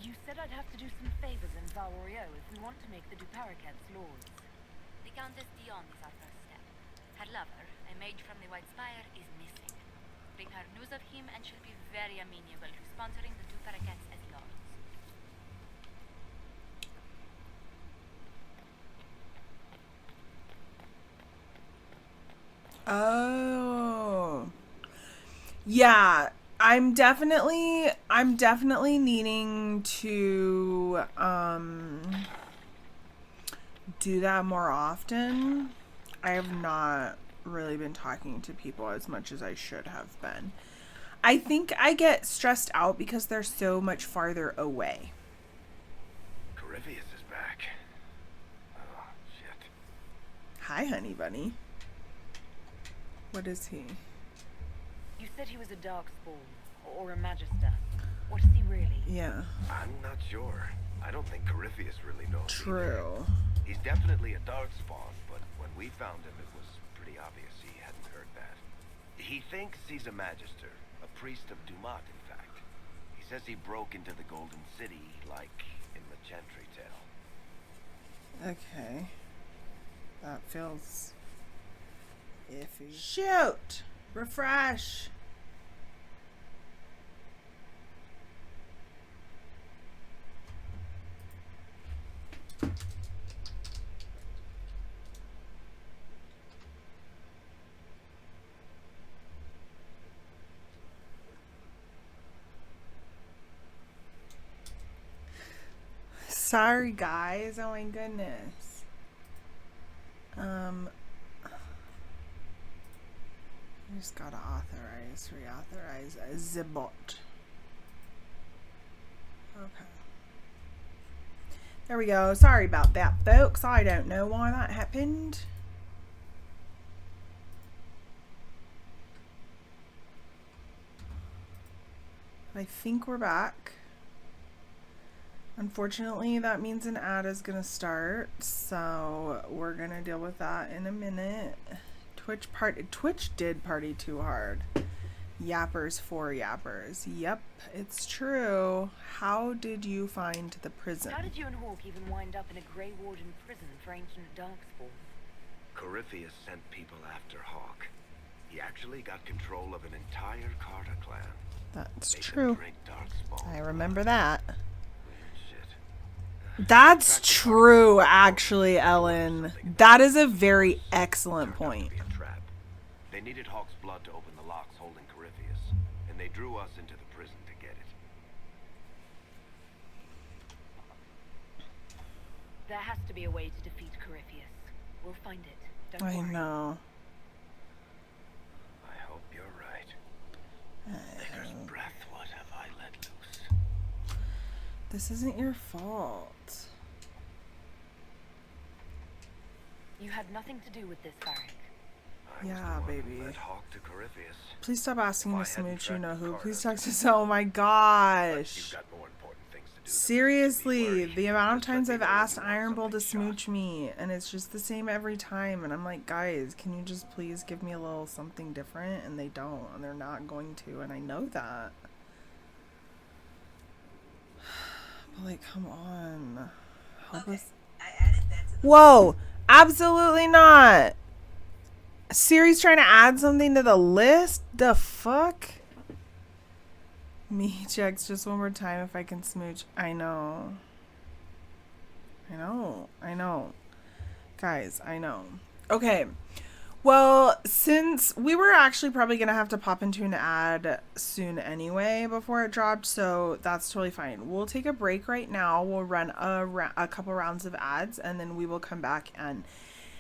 C: You said I'd have to do some favors in Valroyo if we want to make the Duparacats lords. The Countess Dion is our first step. Her lover, a mage from the White Spire, is missing. Bring her news of him and she'll be very amenable to sponsoring the Duparacats as lords.
A: Oh. Yeah, I'm definitely needing to do that more often. I have not really been talking to people as much as I should have been. I think I get stressed out because they're so much farther away.
D: Corypheus is back. Oh, shit.
A: Hi, honey bunny. What is he?
C: You said he was a darkspawn, or a magister. What is he really?
A: Yeah,
D: I'm not sure. I don't think Corypheus really knows.
A: true.
D: He's definitely a darkspawn, but when we found him, it was pretty obvious he hadn't heard that. He thinks he's a magister, a priest of Dumat, in fact. He says he broke into the Golden City, like in the Gentry Tale.
A: Okay. That feels iffy. Shoot! Refresh! Sorry, guys. Oh my goodness. I just gotta reauthorize the bot. Okay. There we go. Sorry about that, folks. I don't know why that happened. I think we're back. Unfortunately, that means an ad is gonna start, so we're gonna deal with that in a minute. Twitch did party too hard. Yappers for yappers. Yep, it's true. How did you find the prison?
C: How did you and Hawk even wind up in a Grey Warden prison for ancient darkspawn?
D: Corypheus sent people after Hawk. He actually got control of an entire Carter clan.
A: That's
D: They
A: true.
D: could drink darkspawn
A: I remember that.
D: Weird shit.
A: That's true, actually, Ellen. That is a very excellent
D: Turned out to
A: point.
D: be a trap. They needed Hawk's blood to open the locks holding Corypheus, and they drew us into the prison to get it.
C: There has to be a way to defeat Corypheus. We'll find it. Don't
A: I
C: worry.
A: know.
D: I hope you're right.
B: Maker's breath, what have I let loose?
A: This isn't your fault.
C: You had nothing to do with this, Varric.
D: I was
A: Yeah,
D: the one who
A: baby.
D: led Hawk to Corypheus.
A: Please stop asking
D: If
A: to
D: I hadn't
A: smooch you know
D: tracked
A: who.
D: Carter,
A: Please talk to
D: you've
A: Oh my gosh.
D: got more important things to do.
A: Seriously, the amount of
D: Just let
A: times
D: me
A: I've
D: know when
A: asked
D: you want
A: Iron Bull to
D: something shot.
A: smooch me, and it's just the same every time, and I'm like, guys, can you just please give me a little something different? And they don't, and they're not going to, and I know that. But like, come on. Help us. Whoa! Absolutely not! Siri's trying to add something to the list? The fuck? Me checks just one more time if I can smooch. I know. Guys, I know. Okay. Well, since we were actually probably going to have to pop into an ad soon anyway before it dropped, so that's totally fine. We'll take a break right now. We'll run a couple rounds of ads, and then we will come back and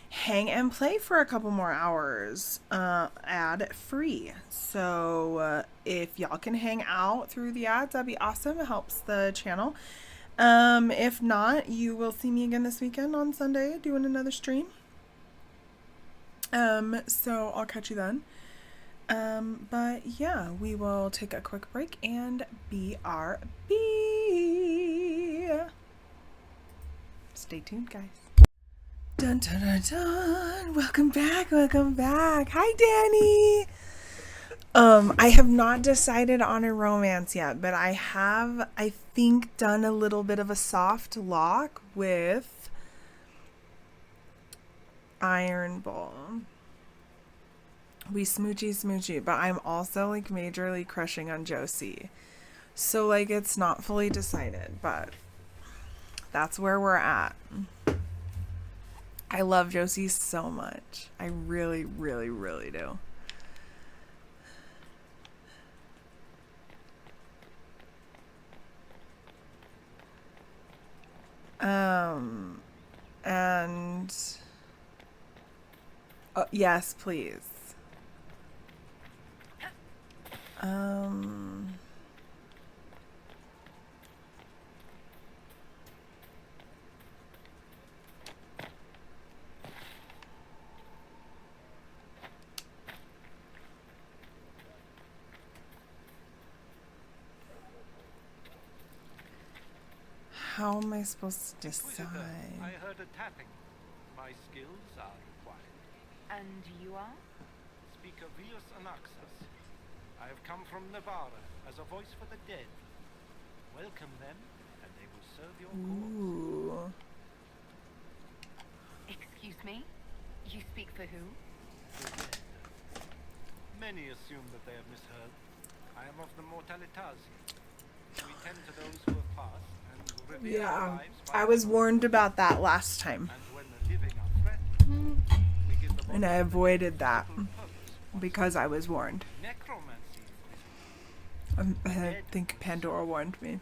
A: hang and play for a couple more hours ad free. So if y'all can hang out through the ads, that'd be awesome. It helps the channel. If not, you will see me again this weekend on Sunday doing another stream. So I'll catch you then. But yeah, we will take a quick break and BRB. Stay tuned, guys. Dun dun dun dun. Welcome back. Hi, Danny. I have not decided on a romance yet, but I have, I think, done a little bit of a soft lock with Iron Bull. We smoochy, but I'm also like majorly crushing on Josie. So like it's not fully decided, but that's where we're at. I love Josie so much. I really, really, really do. And yes, please. How am I supposed to decide?
B: I heard a tapping. My skills are required.
C: And you are?
B: Speaker Vios Anaxas. I have come from Navarra as a voice for the dead. Welcome them, and they will serve your cause.
A: Ooh.
C: Excuse me? You speak for who?
B: The dead. Many assume that they have misheard. I am of the Mortalitas. We tend to those who have passed and revere their
A: Yeah,
B: lives by
A: I was
B: the
A: warned about that last time,
B: and when the living are threatened, we give the
A: and I avoided that
B: simple purpose.
A: because I was warned.
B: Necromancy is
A: I think Pandora warned me.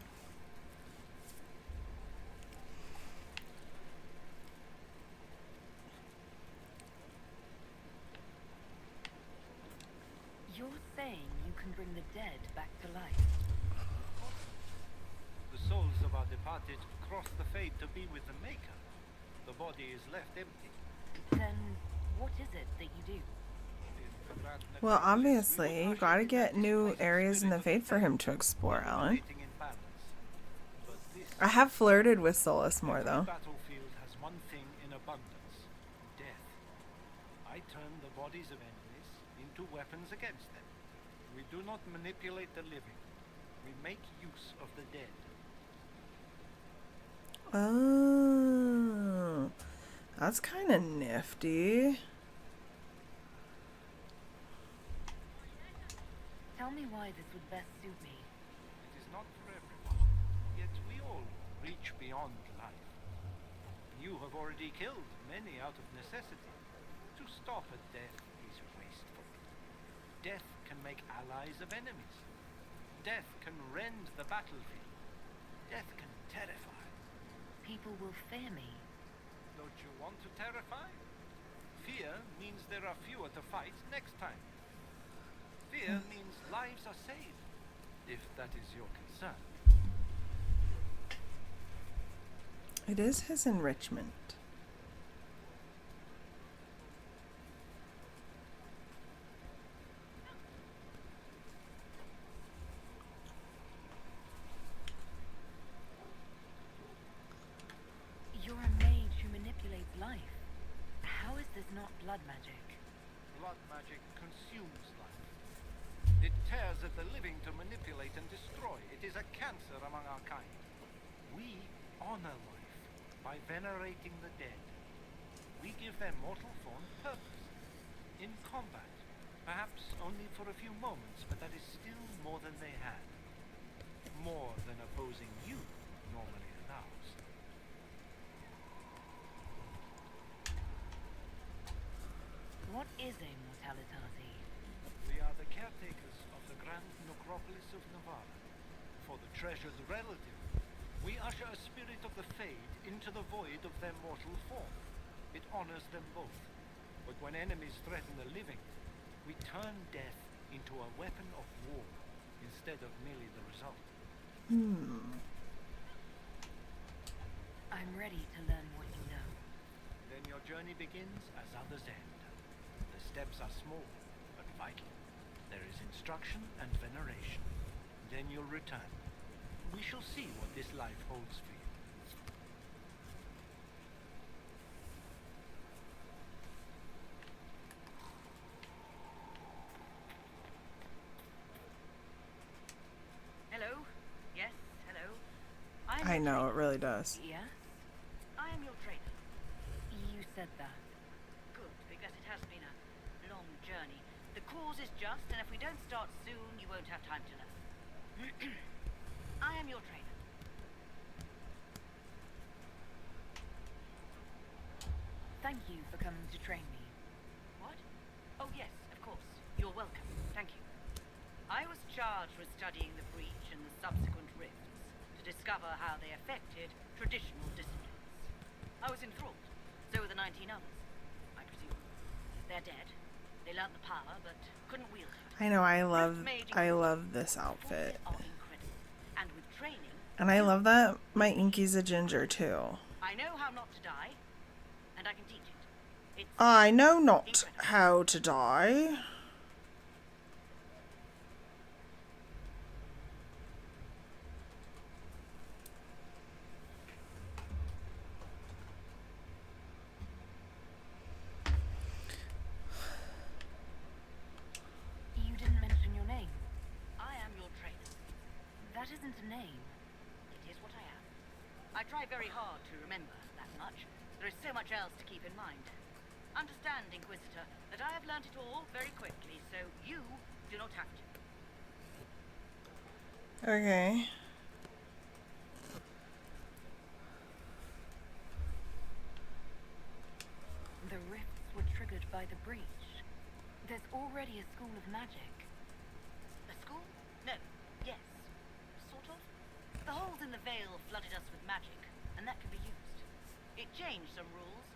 C: saying you can bring the dead back to life?
B: The souls of our departed cross the fade to be with the Maker. The body is left empty.
C: Then what is it that you do?
A: Well, obviously, you gotta get new areas in the Fate for him to explore, Alan. I have flirted with Solus more, though.
B: The battlefield has one thing in abundance: death. I turn the bodies of enemies into weapons against them. We do not manipulate the living. We make use of the dead.
A: Oh, that's kind of nifty.
C: Tell me why this would best suit me.
B: It is not for everyone, yet we all reach beyond life. You have already killed many out of necessity. To stop a death is wasteful. Death can make allies of enemies. Death can rend the battlefield. Death can terrify.
C: People will fear me.
B: Don't you want to terrify? Fear means there are fewer to fight next time. Fear means lives are saved, if that is your concern.
A: It is his enrichment.
C: You're a mage who manipulates life. How is this not blood magic?
B: Blood magic consumes life. It tears at the living to manipulate and destroy. It is a cancer among our kind. We honor life by venerating the dead. We give their mortal form purpose. In combat, perhaps only for a few moments, but that is still more than they had. More than opposing you normally allows.
C: What is a mortalitati?
B: We are the caretakers of the grand necropolis of Navarra. For the treasured relative, we usher a spirit of the Fade into the void of their mortal form. It honors them both. But when enemies threaten the living, we turn death into a weapon of war instead of merely the result.
C: I'm ready to learn what you know.
B: Then your journey begins as others end. The steps are small, but vital. There is instruction and veneration. Then you'll return. We shall see what this life holds for you.
C: Hello? Yes, hello?
A: I know, it really does.
C: Yeah? I am your trainer. You said that.
E: Good, because it has been a long journey. The cause is just, and if we don't start soon, you won't have time to learn. I am your trainer.
C: Thank you for coming to train me.
E: What? Oh yes, of course. You're welcome. Thank you. I was charged with studying the breach and the subsequent rifts to discover how they affected traditional disciplines. I was enthralled. So were the 19 others, I presume. They're dead. They learnt the power, but couldn't wield it.
A: I know, I love this outfit.
E: Are incredible. And with training,
A: And I love that my Inky's a ginger, too.
E: I know how not to die, and I can teach it. It's
A: I know not
E: incredible.
A: how to die.
C: You didn't mention your name.
E: I am your trainer.
C: That isn't a name.
E: It is what I am. I try very hard to remember that much. There is so much else to keep in mind. Understand, Inquisitor, that I have learnt it all very quickly, so you do not have to.
A: Okay.
C: The rifts were triggered by the breach. There's already a school of magic.
E: A school? No. Yes. Sort of. The holes in the veil flooded us with magic, and that can be used. It changed some rules,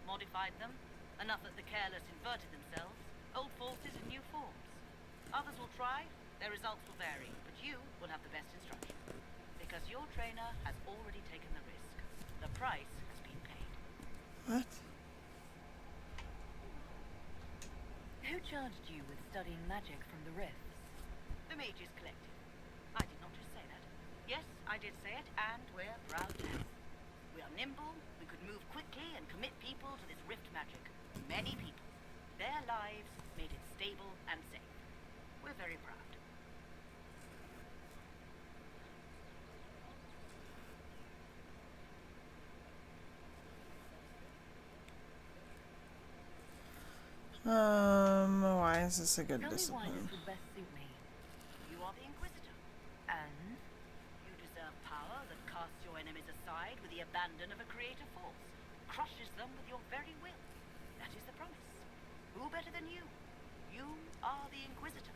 E: modified them, enough that the careless inverted themselves, old forces in new forms. Others will try, their results will vary, but you will have the best instruction. Because your trainer has already taken the risk. The price has been paid.
A: What?
C: Who charged you with studying magic from the rifts?
E: The Mages Collective. I did not just say that. Yes, I did say it, and we're proud lads. We are nimble, we could move quickly and commit people to this rift magic. Many people. Their lives made it stable and safe. We're very proud.
A: Why is this a good
C: Tell me why
A: discipline?
C: this would best suit me.
E: You are the Inquisitor.
C: And
E: You deserve power that casts your enemies aside with the abandon of a creative force, crushes them with your very will. That is the promise. Who better than you? You are the Inquisitor.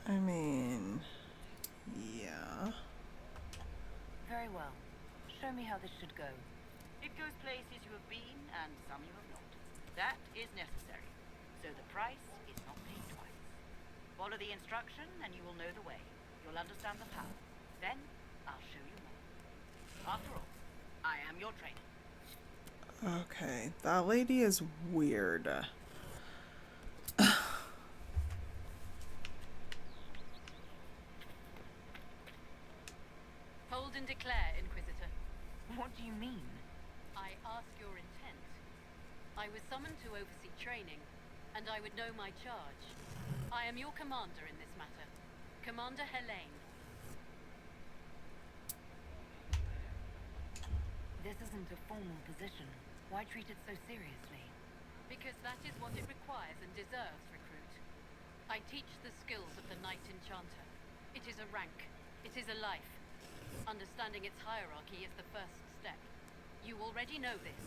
A: I mean, yeah.
C: very well. Show me how this should go.
E: It goes places you have been and some you have not. That is necessary. So the price is not paid twice. Follow the instruction and you will know the way. You'll understand the power. Then I'll show you more. After all, I am your trainer.
A: Okay, that lady is weird.
F: Hold and declare, Inquisitor.
C: What do you mean?
F: I ask your intent. I was summoned to oversee training, and I would know my charge. I am your commander in this matter. Commander Helene.
C: This isn't a formal position. Why treat it so seriously?
F: Because that is what it requires and deserves, recruit. I teach the skills of the Knight Enchanter. It is a rank. It is a life. Understanding its hierarchy is the first step. You already know this.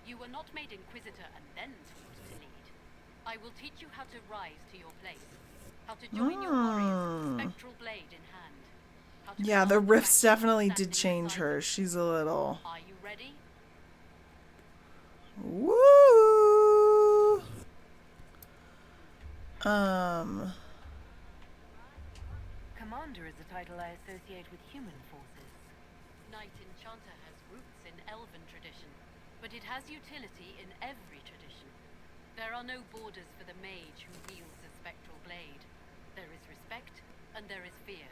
F: You were not made Inquisitor and then taught to lead. I will teach you how to rise to your place. How to join your warriors, spectral blade in hand. How to
A: Yeah, the
F: command
A: rifts
F: ranks
A: definitely did
F: standing
A: change
F: beside
A: her.
F: you.
A: She's a little...
F: Are you ready?
A: Woo!
C: Commander is a title I associate with human forces.
F: Knight Enchanter has roots in Elven tradition, but it has utility in every tradition. There are no borders for the mage who wields a spectral blade. There is respect, and there is fear.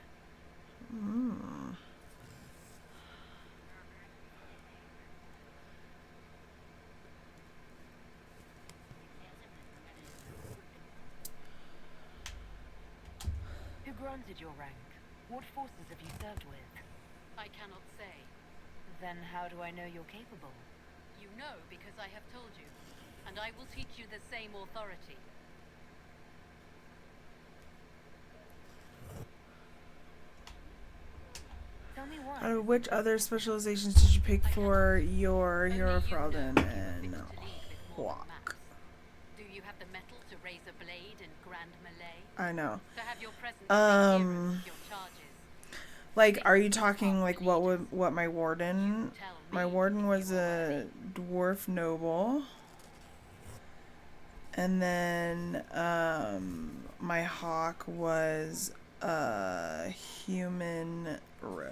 C: Who granted your rank? What forces have you served with?
F: I cannot say.
C: Then how do I know you're capable?
F: You know because I have told you, and I will teach you the same authority.
C: Tell me why.
A: Which other specializations did you pick for your
F: Only
A: hero
F: you
A: fraud
F: know
A: and
F: you are fit to lead with more than
A: walk?
F: maps. Do you have the metal to raise a blade in grand melee?
A: I know.
F: To have your presence make heroes your charges?
A: Like, are you talking like what my warden? My warden was a dwarf noble, and then my hawk was a human rogue.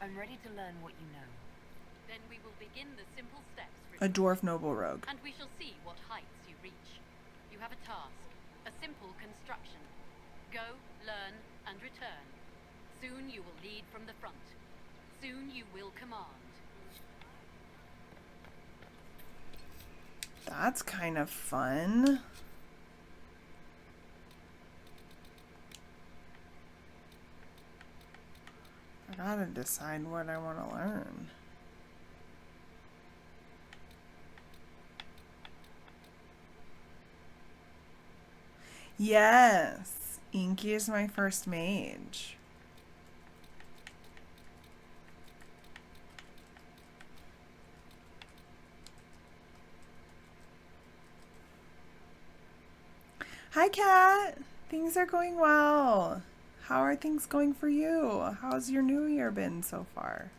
C: I'm ready to learn what you know.
F: Then we will begin the simple steps.
A: A dwarf noble rogue.
F: And we shall see what heights you reach. You have a task, a simple construction. Go, learn, and return. Soon you will lead from the front. Soon you will command.
A: That's kind of fun. I gotta decide what I want to learn. Yes, Inky is my first mage. Hi, Kat. Things are going well. how are things going for you? How's your new year been so far?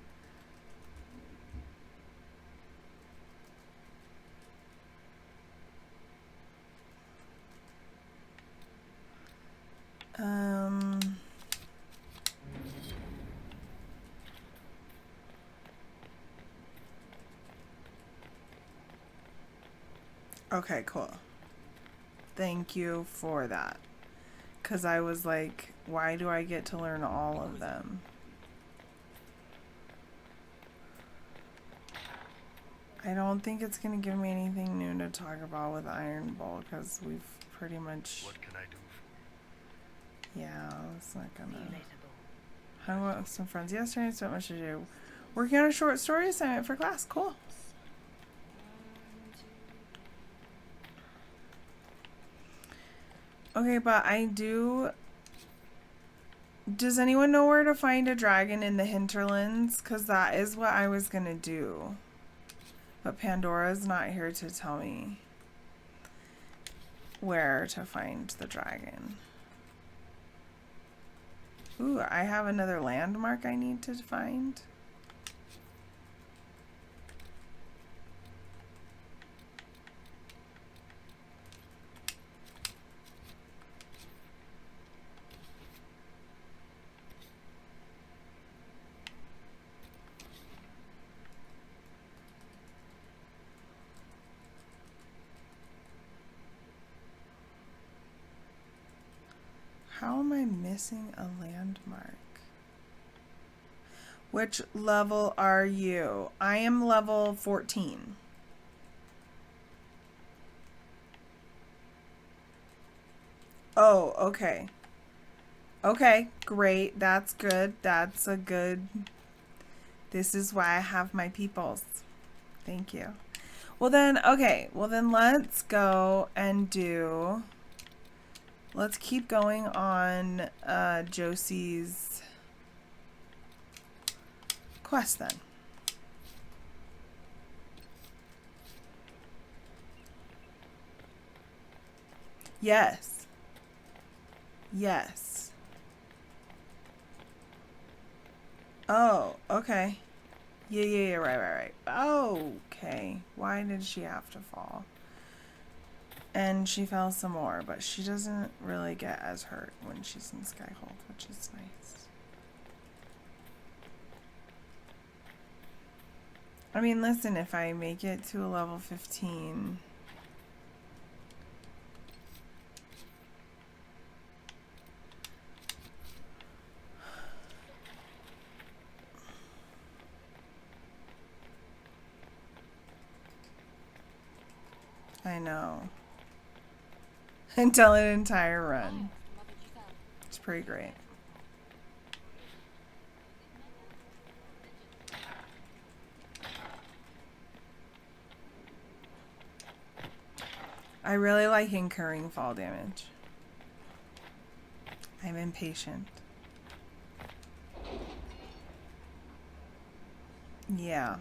A: Okay, cool. Thank you for that. Because I was like, why do I get to learn all of them? I don't think it's going to give me anything new to talk about with Iron Bull because we've pretty much...
D: What can I do for you?
A: Yeah, it's not going to... Hung out with some friends yesterday, so much to do. Working on a short story assignment for class. Cool. Okay, but I do... Does anyone know where to find a dragon in the hinterlands? Because that is what I was going to do. But Pandora's not here to tell me where to find the dragon. Ooh, I have another landmark I need to find. How am I missing a landmark? Which level are you? I am level 14. Oh, okay. Okay, great. That's good. That's a good... This is why I have my peoples. Thank you. Well then, okay. Well then let's go and do... Let's keep going on Josie's quest then. Yes. Yes. Oh, okay. Yeah, right. Okay. Why did she have to fall? And she fell some more, but she doesn't really get as hurt when she's in Skyhold, which is nice. I mean, listen, if I make it to a level 15... I know. Until an entire run. It's pretty great. I really like incurring fall damage. I'm impatient. Yeah.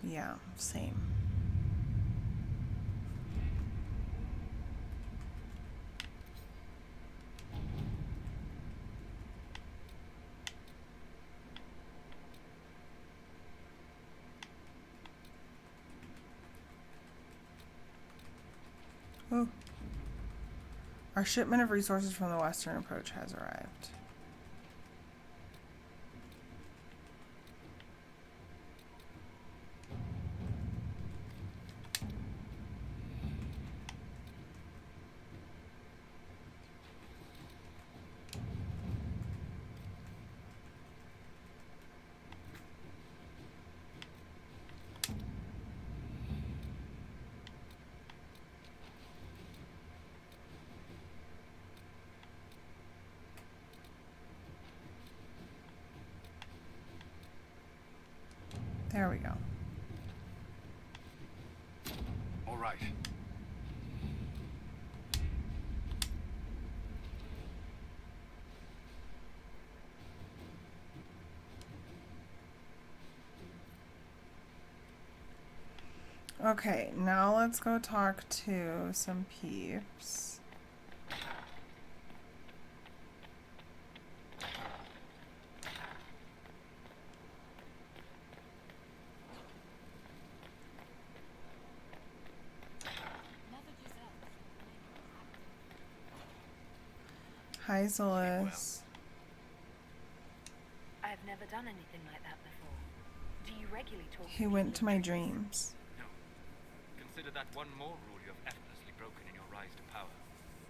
A: Yeah, same. Oh. Our shipment of resources from the western approach has arrived. There we go.
D: All right.
A: Okay, now let's go talk to some peeps. Hi, Solus.
C: I've never done anything like that before. Do you regularly talk
A: He
C: to
A: went to
C: people
A: my
C: in dreams?
A: dreams.
B: No. Consider that one more rule you have effortlessly broken in your rise to power.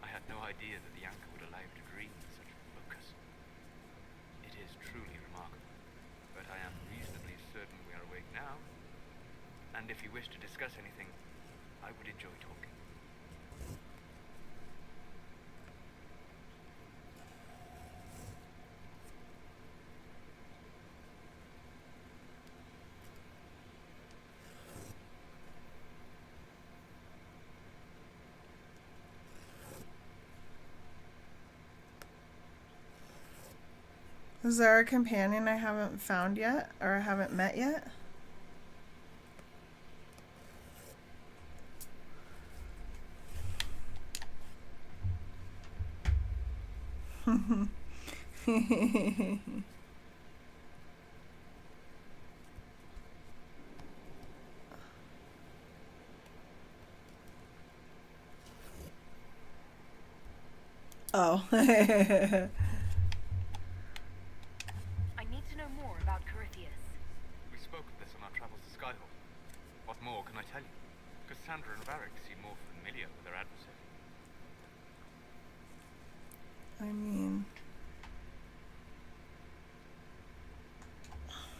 B: I had no idea that the anchor would allow you to dream with such focus. It is truly remarkable. But I am reasonably certain we are awake now. And if you wish to discuss anything, I would enjoy talking.
A: Is there a companion I haven't found yet, or I haven't met yet? Oh.
C: I need to know more about Corypheus.
B: We spoke of this on our travels to Skyhawk. What more can I tell you? Cassandra and Varric seem more familiar with their adversary.
A: I mean,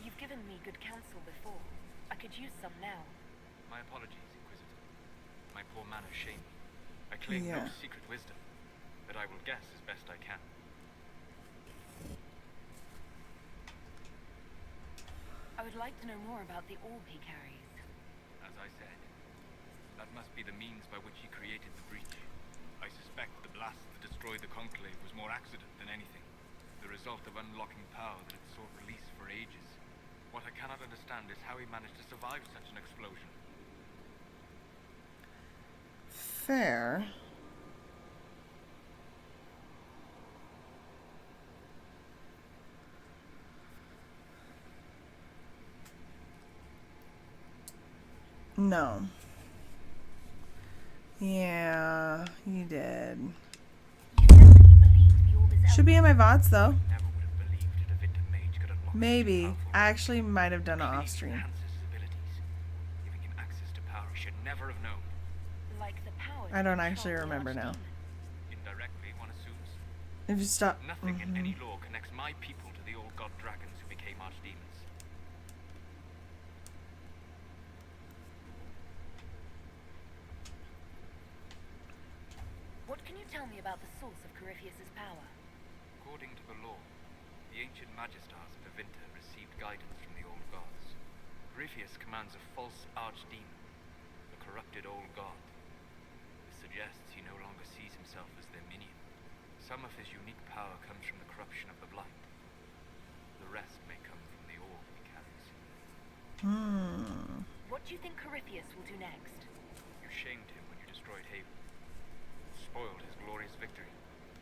C: You've given me good counsel before. I could use some now.
B: My apologies, Inquisitor. My poor manners shame me. I claim no
A: Yeah.
B: secret wisdom, but I will guess as best I can.
C: I would like to know more about the orb he carries.
B: As I said, that must be the means by which he created the breach. I suspect the blast that destroyed the Conclave was more accident than anything. The result of unlocking power that had sought release for ages. What I cannot understand is how he managed to survive such an explosion.
A: fair. No. Yeah, you did.
C: You said that you believe the orb is
A: Should be in my VODs though.
B: Never would have believed that a Vinta mage could unlock such a
A: Maybe.
B: powerful
A: I actually might have done it
B: Clearly
A: off stream.
B: enhances his abilities, giving him access to power he should never have known.
C: like the power
A: I
C: to
A: don't
C: control
A: actually
C: the
A: remember now.
C: archdemon.
B: Indirectly, one assumes.
A: If you stop.
B: Nothing in any law connects my people to the old god dragons who became archdemons.
C: What can you tell me about the source of Corypheus's power?
B: According to the law, the ancient magistars of Vinta received guidance from the old gods. Corypheus commands a false archdemon, the corrupted old god. This suggests he no longer sees himself as their minion. Some of his unique power comes from the corruption of the blind. The rest may come from the orb he carries.
C: What do you think Corypheus will do next?
B: You shamed him when you destroyed Haven. Spoiled his glorious victory.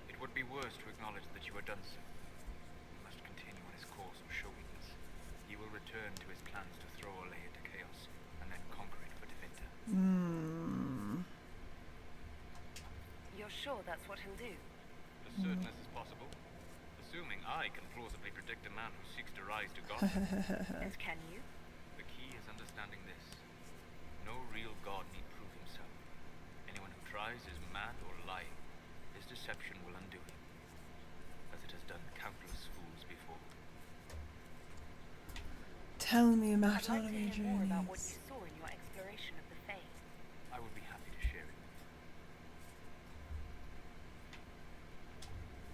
B: It would be worse to acknowledge that you had done so. He must continue on his course or show weakness. He will return to his plans to throw Olay into chaos, and then conquer it for Devinta.
C: You're sure that's what he'll do?
B: As certain as is possible. Assuming I can plausibly predict a man who seeks to rise to godhood.
C: And can you?
B: The key is understanding this. No real god need prove himself. Anyone who tries is mad or lying. His deception will undo him, as it has done countless fools before.
A: Tell me about
C: I'd
A: all
C: like
A: of
C: to
A: your
C: hear more about what you
A: journeys.
C: saw in your exploration of the Fae.
B: I would be happy to share it.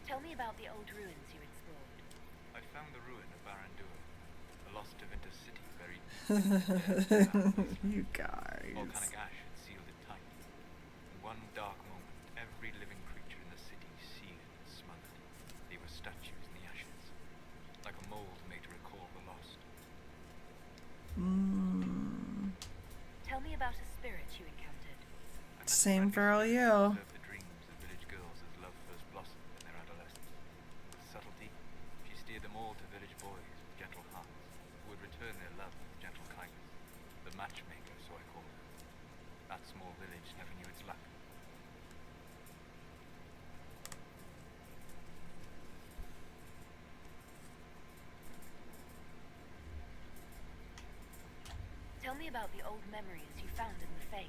C: Tell me about the old ruins you explored.
B: I found the ruin of Barandur, a lost Devinta city buried
A: You guys.
B: volcanic ash had sealed it tight. In one dark moment, every living creature in the city seared and smothered. They were statues in the ashes, like a mold made to recall the lost.
C: Tell me about a spirit you encountered.
B: I met a
A: Same
B: friendly
A: for all
B: spirit who
A: you.
B: observed the dreams of village girls as love first blossomed in their adolescence. With subtlety, she steered them all to village boys with gentle hearts, who would return their love with gentle kindness. The matchmaker, so I called her. That small village never knew its luck.
C: me about the old memories you found in the Fade.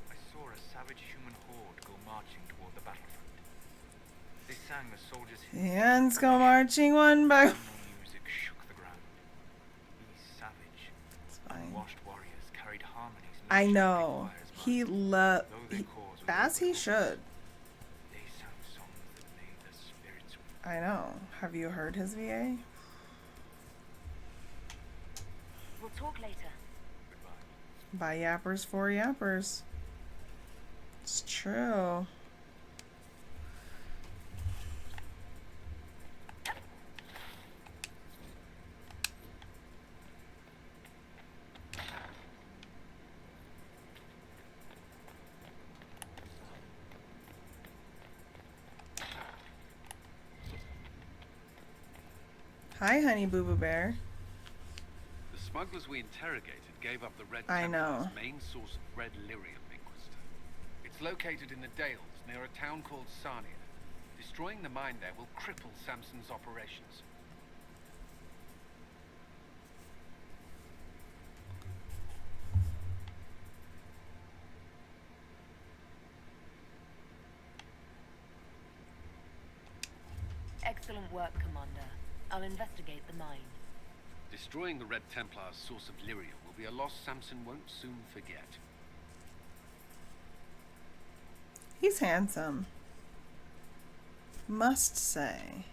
B: I saw a savage human horde go marching toward the battlefront. They sang the soldiers'
A: Hands go marching one by one.
B: music shook the ground. These savage, unwashed warriors carried harmonies.
A: I know. He loved. As he should.
B: They sang songs that made the spirits weep.
A: I know. Have you heard his VA?
C: We'll talk later.
B: Goodbye.
A: By yappers for yappers. It's true. Hi, honey boo boo bear.
G: The smugglers we interrogated gave up the Red
A: I know.
G: Templar's main source of red lyrium, Inquisitor.
B: It's located in the Dales near a town called Sarnia. Destroying the mine there will cripple Samson's operations.
C: Excellent work, Commander. I'll investigate the mine.
G: Destroying the Red Templar's source of lyrium will be a loss Samson won't soon forget.
A: He's handsome. Must say.